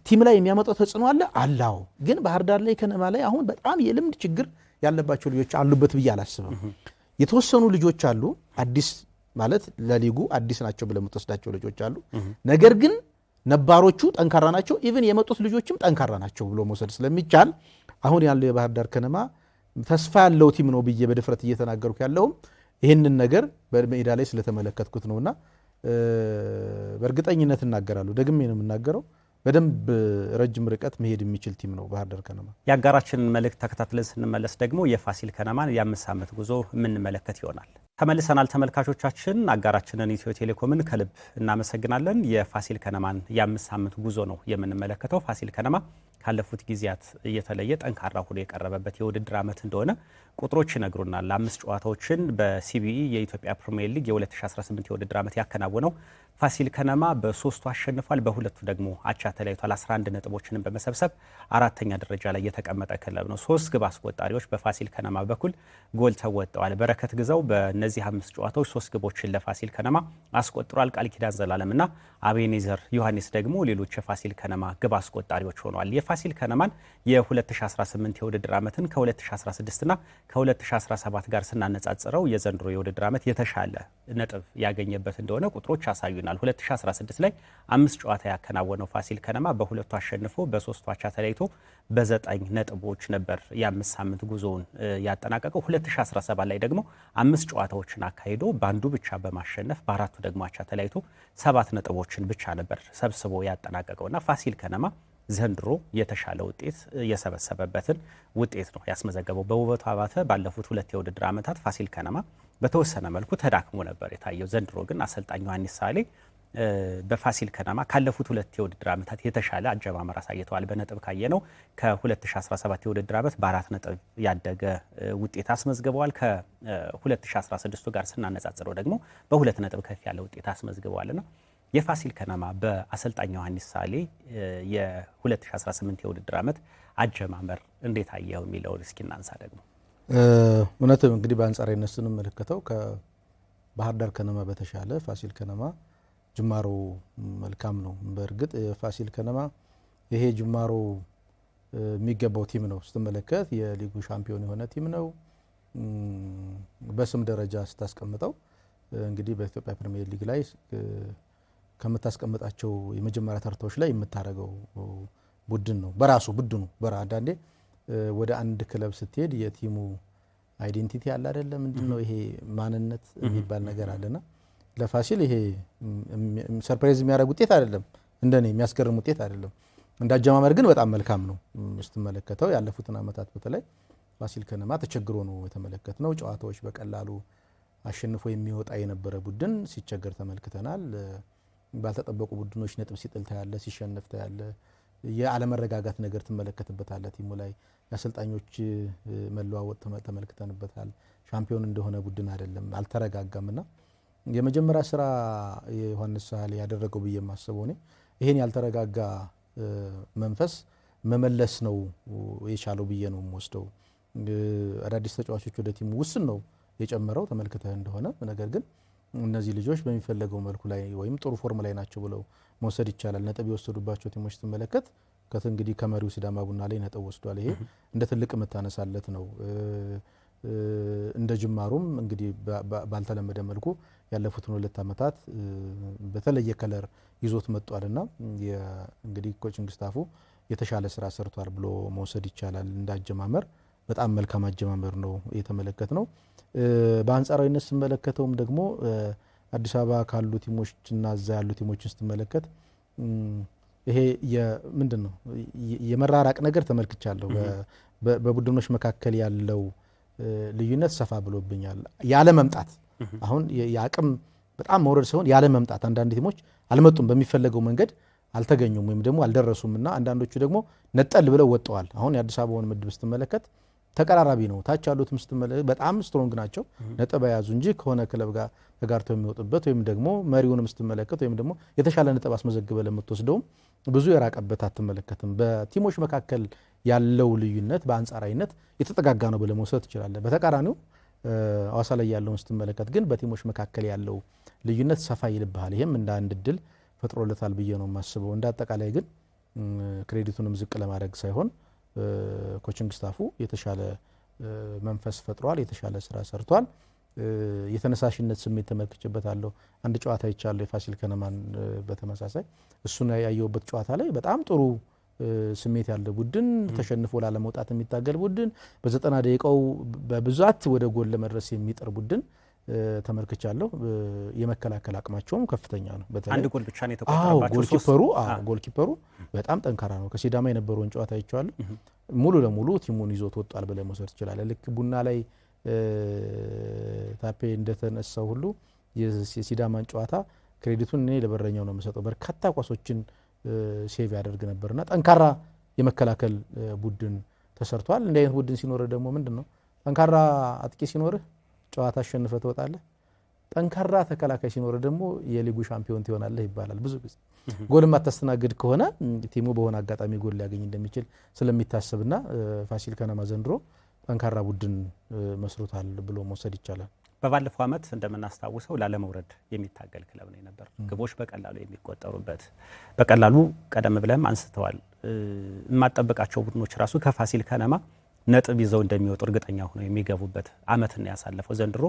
ቲም ላይ የሚያመጣው ተጽዕኖ አለ አላው። ግን ባህር ዳር ላይ ከነማ ላይ አሁን በጣም የልምድ ችግር ያለባቸው ልጆች አሉበት ብዬ አላስብም። የተወሰኑ ልጆች አሉ፣ አዲስ ማለት ለሊጉ አዲስ ናቸው ብለህ የምትወስዳቸው ልጆች አሉ። ነገር ግን ነባሮቹ ጠንካራ ናቸው። ኢቭን የመጡት ልጆችም ጠንካራ ናቸው ብሎ መውሰድ ስለሚቻል አሁን ያለው የባህር ዳር ከነማ ተስፋ ያለው ቲም ነው ብዬ በድፍረት እየተናገርኩ ያለውም ይህንን ነገር በሜዳ ላይ ስለተመለከትኩት ነውና በእርግጠኝነት እናገራለሁ። ደግሜ ነው የምናገረው። በደንብ ረጅም ርቀት መሄድ የሚችል ቲም ነው ባህር ዳር ከነማ። የአጋራችንን መልእክት ተከታትለን ስንመለስ ደግሞ የፋሲል ከነማን የ5 ዓመት ጉዞ የምንመለከት ይሆናል። ተመልሰናል ተመልካቾቻችን። አጋራችንን ኢትዮ ቴሌኮምን ከልብ እናመሰግናለን። የፋሲል ከነማን የ5 ዓመት ጉዞ ነው የምንመለከተው። ፋሲል ከነማ ካለፉት ጊዜያት እየተለየ ጠንካራ ሆኖ የቀረበበት የውድድር ዓመት እንደሆነ ቁጥሮች ይነግሩናል። 5 ጨዋታዎችን በሲቢኢ የኢትዮጵያ ፕሪሚየር ሊግ የ2018 የውድድር ዓመት ያከናወነው ፋሲል ከነማ በ3ቱ አሸንፏል፣ በ2ቱ ደግሞ አቻ ተለያይቷል። 11 ነጥቦችንም በመሰብሰብ 4ኛ ደረጃ ላይ የተቀመጠ ክለብ ነው። 3 ግብ አስቆጣሪዎች በፋሲል ከነማ በኩል ጎል ተወጥተዋል። በረከት ግዛው በእነዚህ 5 ጨዋታዎች 3 ግቦችን ለፋሲል ከነማ አስቆጥሯል። ቃል ኪዳን ዘላለምና አቤኔዘር ዮሐንስ ደግሞ ሌሎች የፋሲል ከነማ ግብ አስቆጣሪዎች ሆነዋል። የፋሲል ከነማን የ2018 የውድድር ዓመትን ከ2016 እና ከ2017 ጋር ስናነጻጽረው የዘንድሮ የውድድር ዓመት የተሻለ ነጥብ ያገኘበት እንደሆነ ቁጥሮች ያሳዩናል። 2016 ላይ 5 ጨዋታ ያከናወነው ፋሲል ከነማ በ2ቱ አሸንፎ በ3ቱ አቻ ተለያይቶ በ9 ነጥቦች ነበር የ5 ሳምንት ጉዞውን ያጠናቀቀው። 2017 ላይ ደግሞ 5 ጨዋታዎችን አካሂዶ በአንዱ ብቻ በማሸነፍ በ4ቱ ደግሞ አቻ ተለያይቶ 7 ነጥቦችን ብቻ ነበር ሰብስቦ ያጠናቀቀውና ፋሲል ከነማ ዘንድሮ የተሻለ ውጤት የሰበሰበበትን ውጤት ነው ያስመዘገበው። በውበቱ አባተ ባለፉት 2 የውድድር ዓመታት ፋሲል ከነማ በተወሰነ መልኩ ተዳክሞ ነበር የታየው። ዘንድሮ ግን አሰልጣኝ ዮሐንስ ሳሌ በፋሲል ከነማ ካለፉት 2 የውድድር ዓመታት የተሻለ አጀማመር አሳይተዋል። በነጥብ ካየነው ከ2017 የውድድር ዓመት በ4 ነጥብ ያደገ ውጤት አስመዝግበዋል። ከ2016 ጋር ስናነጻጽረው ደግሞ በ2 ነጥብ ከፍ ያለ ውጤት አስመዝግበዋልና የፋሲል ከነማ በአሰልጣኝ ዮሐንስ ሳሌ የ2018 የውድድር ዓመት አጀማመር እንዴት አየው የሚለውን እስኪ እናንሳ። ደግሞ እውነትም እንግዲህ በአንጻራዊነት ስንመለከተው ባህር ዳር ከነማ በተሻለ ፋሲል ከነማ ጅማሮ መልካም ነው። በእርግጥ ፋሲል ከነማ ይሄ ጅማሮ የሚገባው ቲም ነው ስትመለከት የሊጉ ሻምፒዮን የሆነ ቲም ነው። በስም ደረጃ ስታስቀምጠው እንግዲህ በኢትዮጵያ ፕሪሚየር ሊግ ላይ ከምታስቀምጣቸው የመጀመሪያ ተርታዎች ላይ የምታረገው ቡድን ነው። በራሱ ቡድኑ አንዳንዴ ወደ አንድ ክለብ ስትሄድ የቲሙ አይዴንቲቲ አለ አይደለ? ምንድነው ይሄ ማንነት የሚባል ነገር አለና ለፋሲል ይሄ ሰርፕራይዝ የሚያደርግ ውጤት አይደለም፣ እንደኔ የሚያስገርም ውጤት አይደለም። እንዳጀማመር ግን በጣም መልካም ነው ስትመለከተው። ያለፉትን አመታት በተለይ ፋሲል ከነማ ተቸግሮ ነው የተመለከትነው። ጨዋታዎች በቀላሉ አሸንፎ የሚወጣ የነበረ ቡድን ሲቸገር ተመልክተናል። ባልተጠበቁ ቡድኖች ነጥብ ሲጥል ታያለ፣ ሲሸነፍ ታያለ። የአለመረጋጋት ነገር ትመለከትበታለ ቲሙ ላይ። የአሰልጣኞች መለዋወጥ ተመልክተንበታል። ሻምፒዮን እንደሆነ ቡድን አይደለም፣ አልተረጋጋምና የመጀመሪያ ስራ የዮሐንስ ሳህሌ ያደረገው ብዬ የማስበው እኔ ይሄን ያልተረጋጋ መንፈስ መመለስ ነው የቻለው ብዬ ነው የምወስደው። አዳዲስ ተጫዋቾች ወደ ቲሙ ውስን ነው የጨመረው ተመልክተህ እንደሆነ። ነገር ግን እነዚህ ልጆች በሚፈለገው መልኩ ላይ ወይም ጥሩ ፎርም ላይ ናቸው ብለው መውሰድ ይቻላል። ነጥብ የወሰዱባቸው ቲሞች ስትመለከት እንግዲህ ከመሪው ሲዳማ ቡና ላይ ነጥብ ወስዷል። ይሄ እንደ ትልቅ የምታነሳለት ነው። እንደ ጅማሩም እንግዲህ ባልተለመደ መልኩ ያለፉትን 2 አመታት በተለየ ከለር ይዞት መጥቷልና እንግዲህ ኮቺንግ ስታፉ የተሻለ ስራ ሰርቷል ብሎ መውሰድ ይቻላል። እንዳጀማመር በጣም መልካም አጀማመር ነው የተመለከትነው። በአንጻራዊነት ስመለከተውም ደግሞ አዲስ አበባ ካሉ ቲሞችና እዛ ያሉ ቲሞችን ስትመለከት ይሄ ምንድነው የመራራቅ ነገር ተመልክቻለሁ። በቡድኖች መካከል ያለው ልዩነት ሰፋ ብሎብኛል። ያለ መምጣት አሁን የአቅም በጣም መውረድ ሳይሆን ያለ መምጣት አንዳንድ ቲሞች አልመጡም፣ በሚፈለገው መንገድ አልተገኙም ወይም ደግሞ አልደረሱምና አንዳንዶቹ ደግሞ ነጠል ብለው ወጥተዋል። አሁን የአዲስ አበባውን ምድብ ስትመለከት ተቀራራቢ ነው። ታች ያሉትም ስትመለከት በጣም ስትሮንግ ናቸው፣ ነጥብ ያዙ እንጂ ከሆነ ክለብ ጋር ተጋርተው የሚወጡበት ወይም ደግሞ መሪውንም ስትመለከት ወይም ደግሞ የተሻለ ነጥብ አስመዘግበ ለምትወስደውም ብዙ የራቀበት አትመለከትም። በቲሞች መካከል ያለው ልዩነት በአንጻራዊነት የተጠጋጋ ነው ብለህ መውሰድ ትችላለህ። በተቃራኒው ሐዋሳ ላይ ያለውን ስትመለከት ግን በቲሞች መካከል ያለው ልዩነት ሰፋ ይልብሃል። ይሄም እንደ አንድ እድል ፈጥሮለታል ብዬ ነው የማስበው። እንደ አጠቃላይ ግን ክሬዲቱንም ዝቅ ለማድረግ ሳይሆን ኮቺንግ ስታፉ የተሻለ መንፈስ ፈጥሯል፣ የተሻለ ስራ ሰርቷል። የተነሳሽነት ስሜት ተመልክቼበታለሁ። አንድ ጨዋታ ይቻለው የፋሲል ከነማን በተመሳሳይ እሱን ያየውበት ጨዋታ ላይ በጣም ጥሩ ስሜት ያለው ቡድን፣ ተሸንፎ ላለመውጣት የሚታገል ቡድን፣ በ90 ደቂቃው በብዛት ወደ ጎል ለመድረስ የሚጥር ቡድን ተመልክቻለሁ። የመከላከል አቅማቸውም ከፍተኛ ነው። አንድ ጎል ብቻ ነው የተቆጠረባቸው። ጎልኪፐሩ በጣም ጠንካራ ነው። ከሲዳማ የነበረውን ጨዋታ ይቻላል ሙሉ ለሙሉ ቲሙን ይዞት ወጣል ብለህ መውሰድ ትችላለህ። ልክ ቡና ላይ ታፔ እንደተነሳው ሁሉ የሲዳማን ጨዋታ ክሬዲቱን እኔ ለበረኛው ነው የምሰጠው። በርካታ ኳሶችን ሴቭ ያደርግ ነበርና ጠንካራ የመከላከል ቡድን ተሰርቷል። እንዲህ አይነት ቡድን ሲኖርህ ደግሞ ምንድነው ጠንካራ አጥቂ ሲኖርህ ጨዋታ አሸንፈ ትወጣለህ። ጠንካራ ተከላካይ ሲኖርህ ደግሞ የሊጉ ሻምፒዮን ትሆናለህ ይባላል። ብዙ ጊዜ ጎል ማታስተናግድ ከሆነ ቲሙ በሆነ አጋጣሚ ጎል ሊያገኝ እንደሚችል ስለሚታሰብና ፋሲል ከነማ ዘንድሮ ጠንካራ ቡድን መስርቷል ብሎ መውሰድ ይቻላል። በባለፈው አመት እንደምናስታውሰው ላለመውረድ የሚታገል ክለብ ነው የነበር። ግቦች በቀላሉ የሚቆጠሩበት በቀላሉ ቀደም ብለም አንስተዋል። የማጠበቃቸው ቡድኖች ራሱ ከፋሲል ከነማ ነጥብ ይዘው እንደሚወጡ እርግጠኛ ሆነው የሚገቡበት አመት ነው ያሳለፈው። ዘንድሮ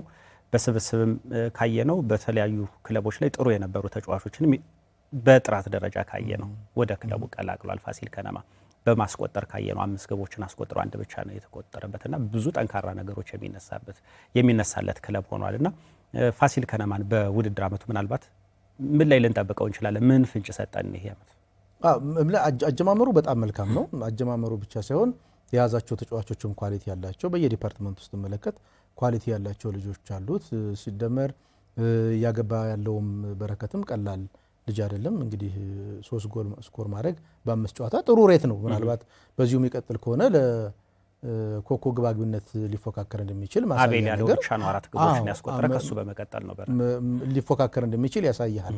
በስብስብም ካየነው በተለያዩ ክለቦች ላይ ጥሩ የነበሩ ተጫዋቾችን በጥራት ደረጃ ካየነው ወደ ክለቡ ቀላቅሏል። ፋሲል ከነማ በማስቆጠር ካየነው 5 ግቦችን አስቆጥሮ 1 ብቻ ነው የተቆጠረበትና ብዙ ጠንካራ ነገሮች የሚነሳለት ክለብ ሆኗልና ፋሲል ከነማን በውድድር አመቱ ምናልባት ምን ላይ ልንጠብቀው እንችላለን? ምን ፍንጭ ሰጠን ይሄ አመት? አጀማመሩ በጣም መልካም ነው። አጀማመሩ ብቻ ሳይሆን የያዛቸው ተጫዋቾችም ኳሊቲ ያላቸው በየዲፓርትመንቱ ውስጥ መለከት ኳሊቲ ያላቸው ልጆች አሉት። ሲደመር ያገባ ያለውም በረከትም ቀላል ልጅ አይደለም። እንግዲህ 3 ጎል ስኮር ማድረግ በ5 ጨዋታ ጥሩ ሬት ነው። ምናልባት በዚሁ የሚቀጥል ከሆነ ለኮኮ ግባግቢነት ሊፎካከር እንደሚችል ማሳያ ነገር አቤል ያለው 4 ግቦችን ያስቆጠረ ከሱ በመቀጠል ነው ሊፎካከር እንደሚችል ያሳያል።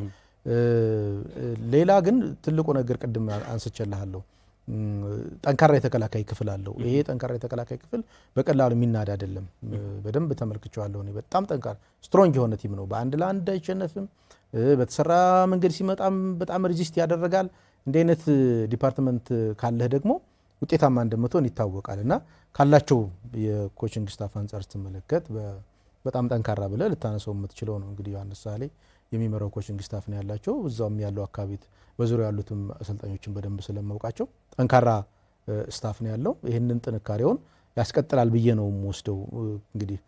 ሌላ ግን ትልቁ ነገር ቅድም አንስቼልሃለሁ ጠንካራ የተከላካይ ክፍል አለው። ይሄ ጠንካራ የተከላካይ ክፍል በቀላሉ የሚናድ አይደለም። በደንብ ተመልክቼዋለሁ። እኔ በጣም ጠንካራ ስትሮንግ የሆነ ቲም ነው። በአንድ ለአንድ አይሸነፍም። በተሰራ መንገድ ሲመጣም በጣም ሬዚስት ያደርጋል። እንዲህ አይነት ዲፓርትመንት ካለህ ደግሞ ውጤታማ እንደምትሆን ይታወቃል። እና ካላቸው የኮችንግ ስታፍ አንጻር ስትመለከት በጣም ጠንካራ ብለህ ልታነሳው የምትችለው ነው። እንግዲህ ዮሐንስ ሳሌ የሚመራው ኮችንግ ስታፍ ነው ያላቸው። እዛውም ያለው አካባቢ በዙሪያ ያሉትም አሰልጣኞችን በደንብ ስለማውቃቸው ጠንካራ ስታፍ ነው ያለው። ይህንን ጥንካሬውን ያስቀጥላል ብዬ ነው የምወስደው። እንግዲህ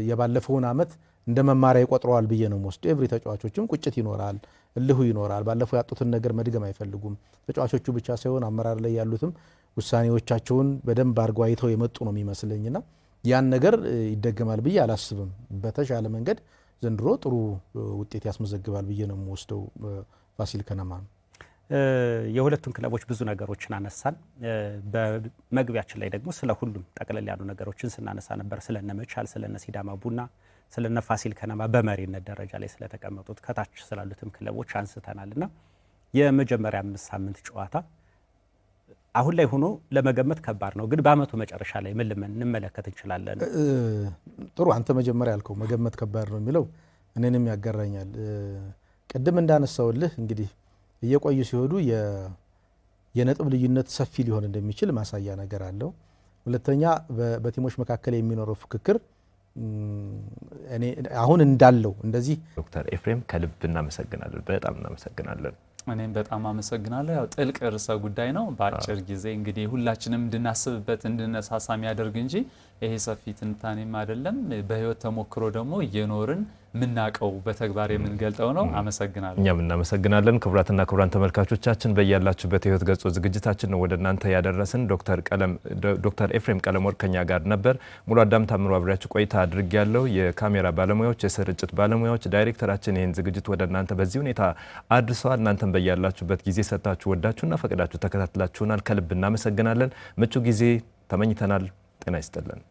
የባለፈውን ዓመት እንደ መማሪያ ይቆጥረዋል ብዬ ነው የምወስደው። ኤቭሪ ተጫዋቾችም ቁጭት ይኖራል፣ እልሁ ይኖራል። ባለፈው ያጡትን ነገር መድገም አይፈልጉም። ተጫዋቾቹ ብቻ ሳይሆን አመራር ላይ ያሉትም ውሳኔዎቻቸውን በደንብ አድርገው አይተው የመጡ ነው የሚመስለኝና ያን ነገር ይደገማል ብዬ አላስብም። በተሻለ መንገድ ዘንድሮ ጥሩ ውጤት ያስመዘግባል ብዬ ነው የምወስደው ፋሲል ከነማ። የሁለቱን ክለቦች ብዙ ነገሮችን አነሳን። በመግቢያችን ላይ ደግሞ ስለ ሁሉም ጠቅለል ያሉ ነገሮችን ስናነሳ ነበር። ስለነ መቻል፣ ስለነ ሲዳማ ቡና፣ ስለነ ፋሲል ከነማ በመሪነት ደረጃ ላይ ስለተቀመጡት ከታች ስላሉትም ክለቦች አንስተናልና የመጀመሪያ 5 ሳምንት ጨዋታ አሁን ላይ ሆኖ ለመገመት ከባድ ነው። ግን በአመቱ መጨረሻ ላይ ምን እንመለከት እንችላለን? ጥሩ አንተ መጀመሪያ ያልከው መገመት ከባድ ነው የሚለው እኔንም ያጋራኛል። ቅድም እንዳነሳውልህ እንግዲህ እየቆዩ ሲሄዱ የነጥብ ልዩነት ሰፊ ሊሆን እንደሚችል ማሳያ ነገር አለው። ሁለተኛ በቲሞች መካከል የሚኖረው ፍክክር እኔ አሁን እንዳለው እንደዚህ። ዶክተር ኤፍሬም ከልብ እናመሰግናለን፣ በጣም እናመሰግናለን። እኔም በጣም አመሰግናለሁ። ያው ጥልቅ ርዕሰ ጉዳይ ነው። በአጭር ጊዜ እንግዲህ ሁላችንም እንድናስብበት እንድነሳሳ የሚያደርግ እንጂ ይሄ ሰፊ ትንታኔም አይደለም። በህይወት ተሞክሮ ደግሞ እየኖርን ምናቀው በተግባር የምንገልጠው ነው። አመሰግናለሁ። እኛም እናመሰግናለን። ክቡራትና ክቡራን ተመልካቾቻችን በያላችሁበት የህይወት ገጾ ዝግጅታችን ነው ወደ እናንተ ያደረስን። ዶክተር ኤፍሬም ቀለመወርቅ ከኛ ጋር ነበር። ሙሉ አዳም ታምሩ አብሬያችሁ ቆይታ አድርጌያለሁ። የካሜራ ባለሙያዎች፣ የስርጭት ባለሙያዎች፣ ዳይሬክተራችን ይህን ዝግጅት ወደ እናንተ በዚህ ሁኔታ አድርሰዋል። እናንተም በያላችሁበት ጊዜ ሰጥታችሁ ወዳችሁና ፈቅዳችሁ ተከታትላችሁናል። ከልብ እናመሰግናለን። ምቹ ጊዜ ተመኝተናል። ጤና ይስጥልን።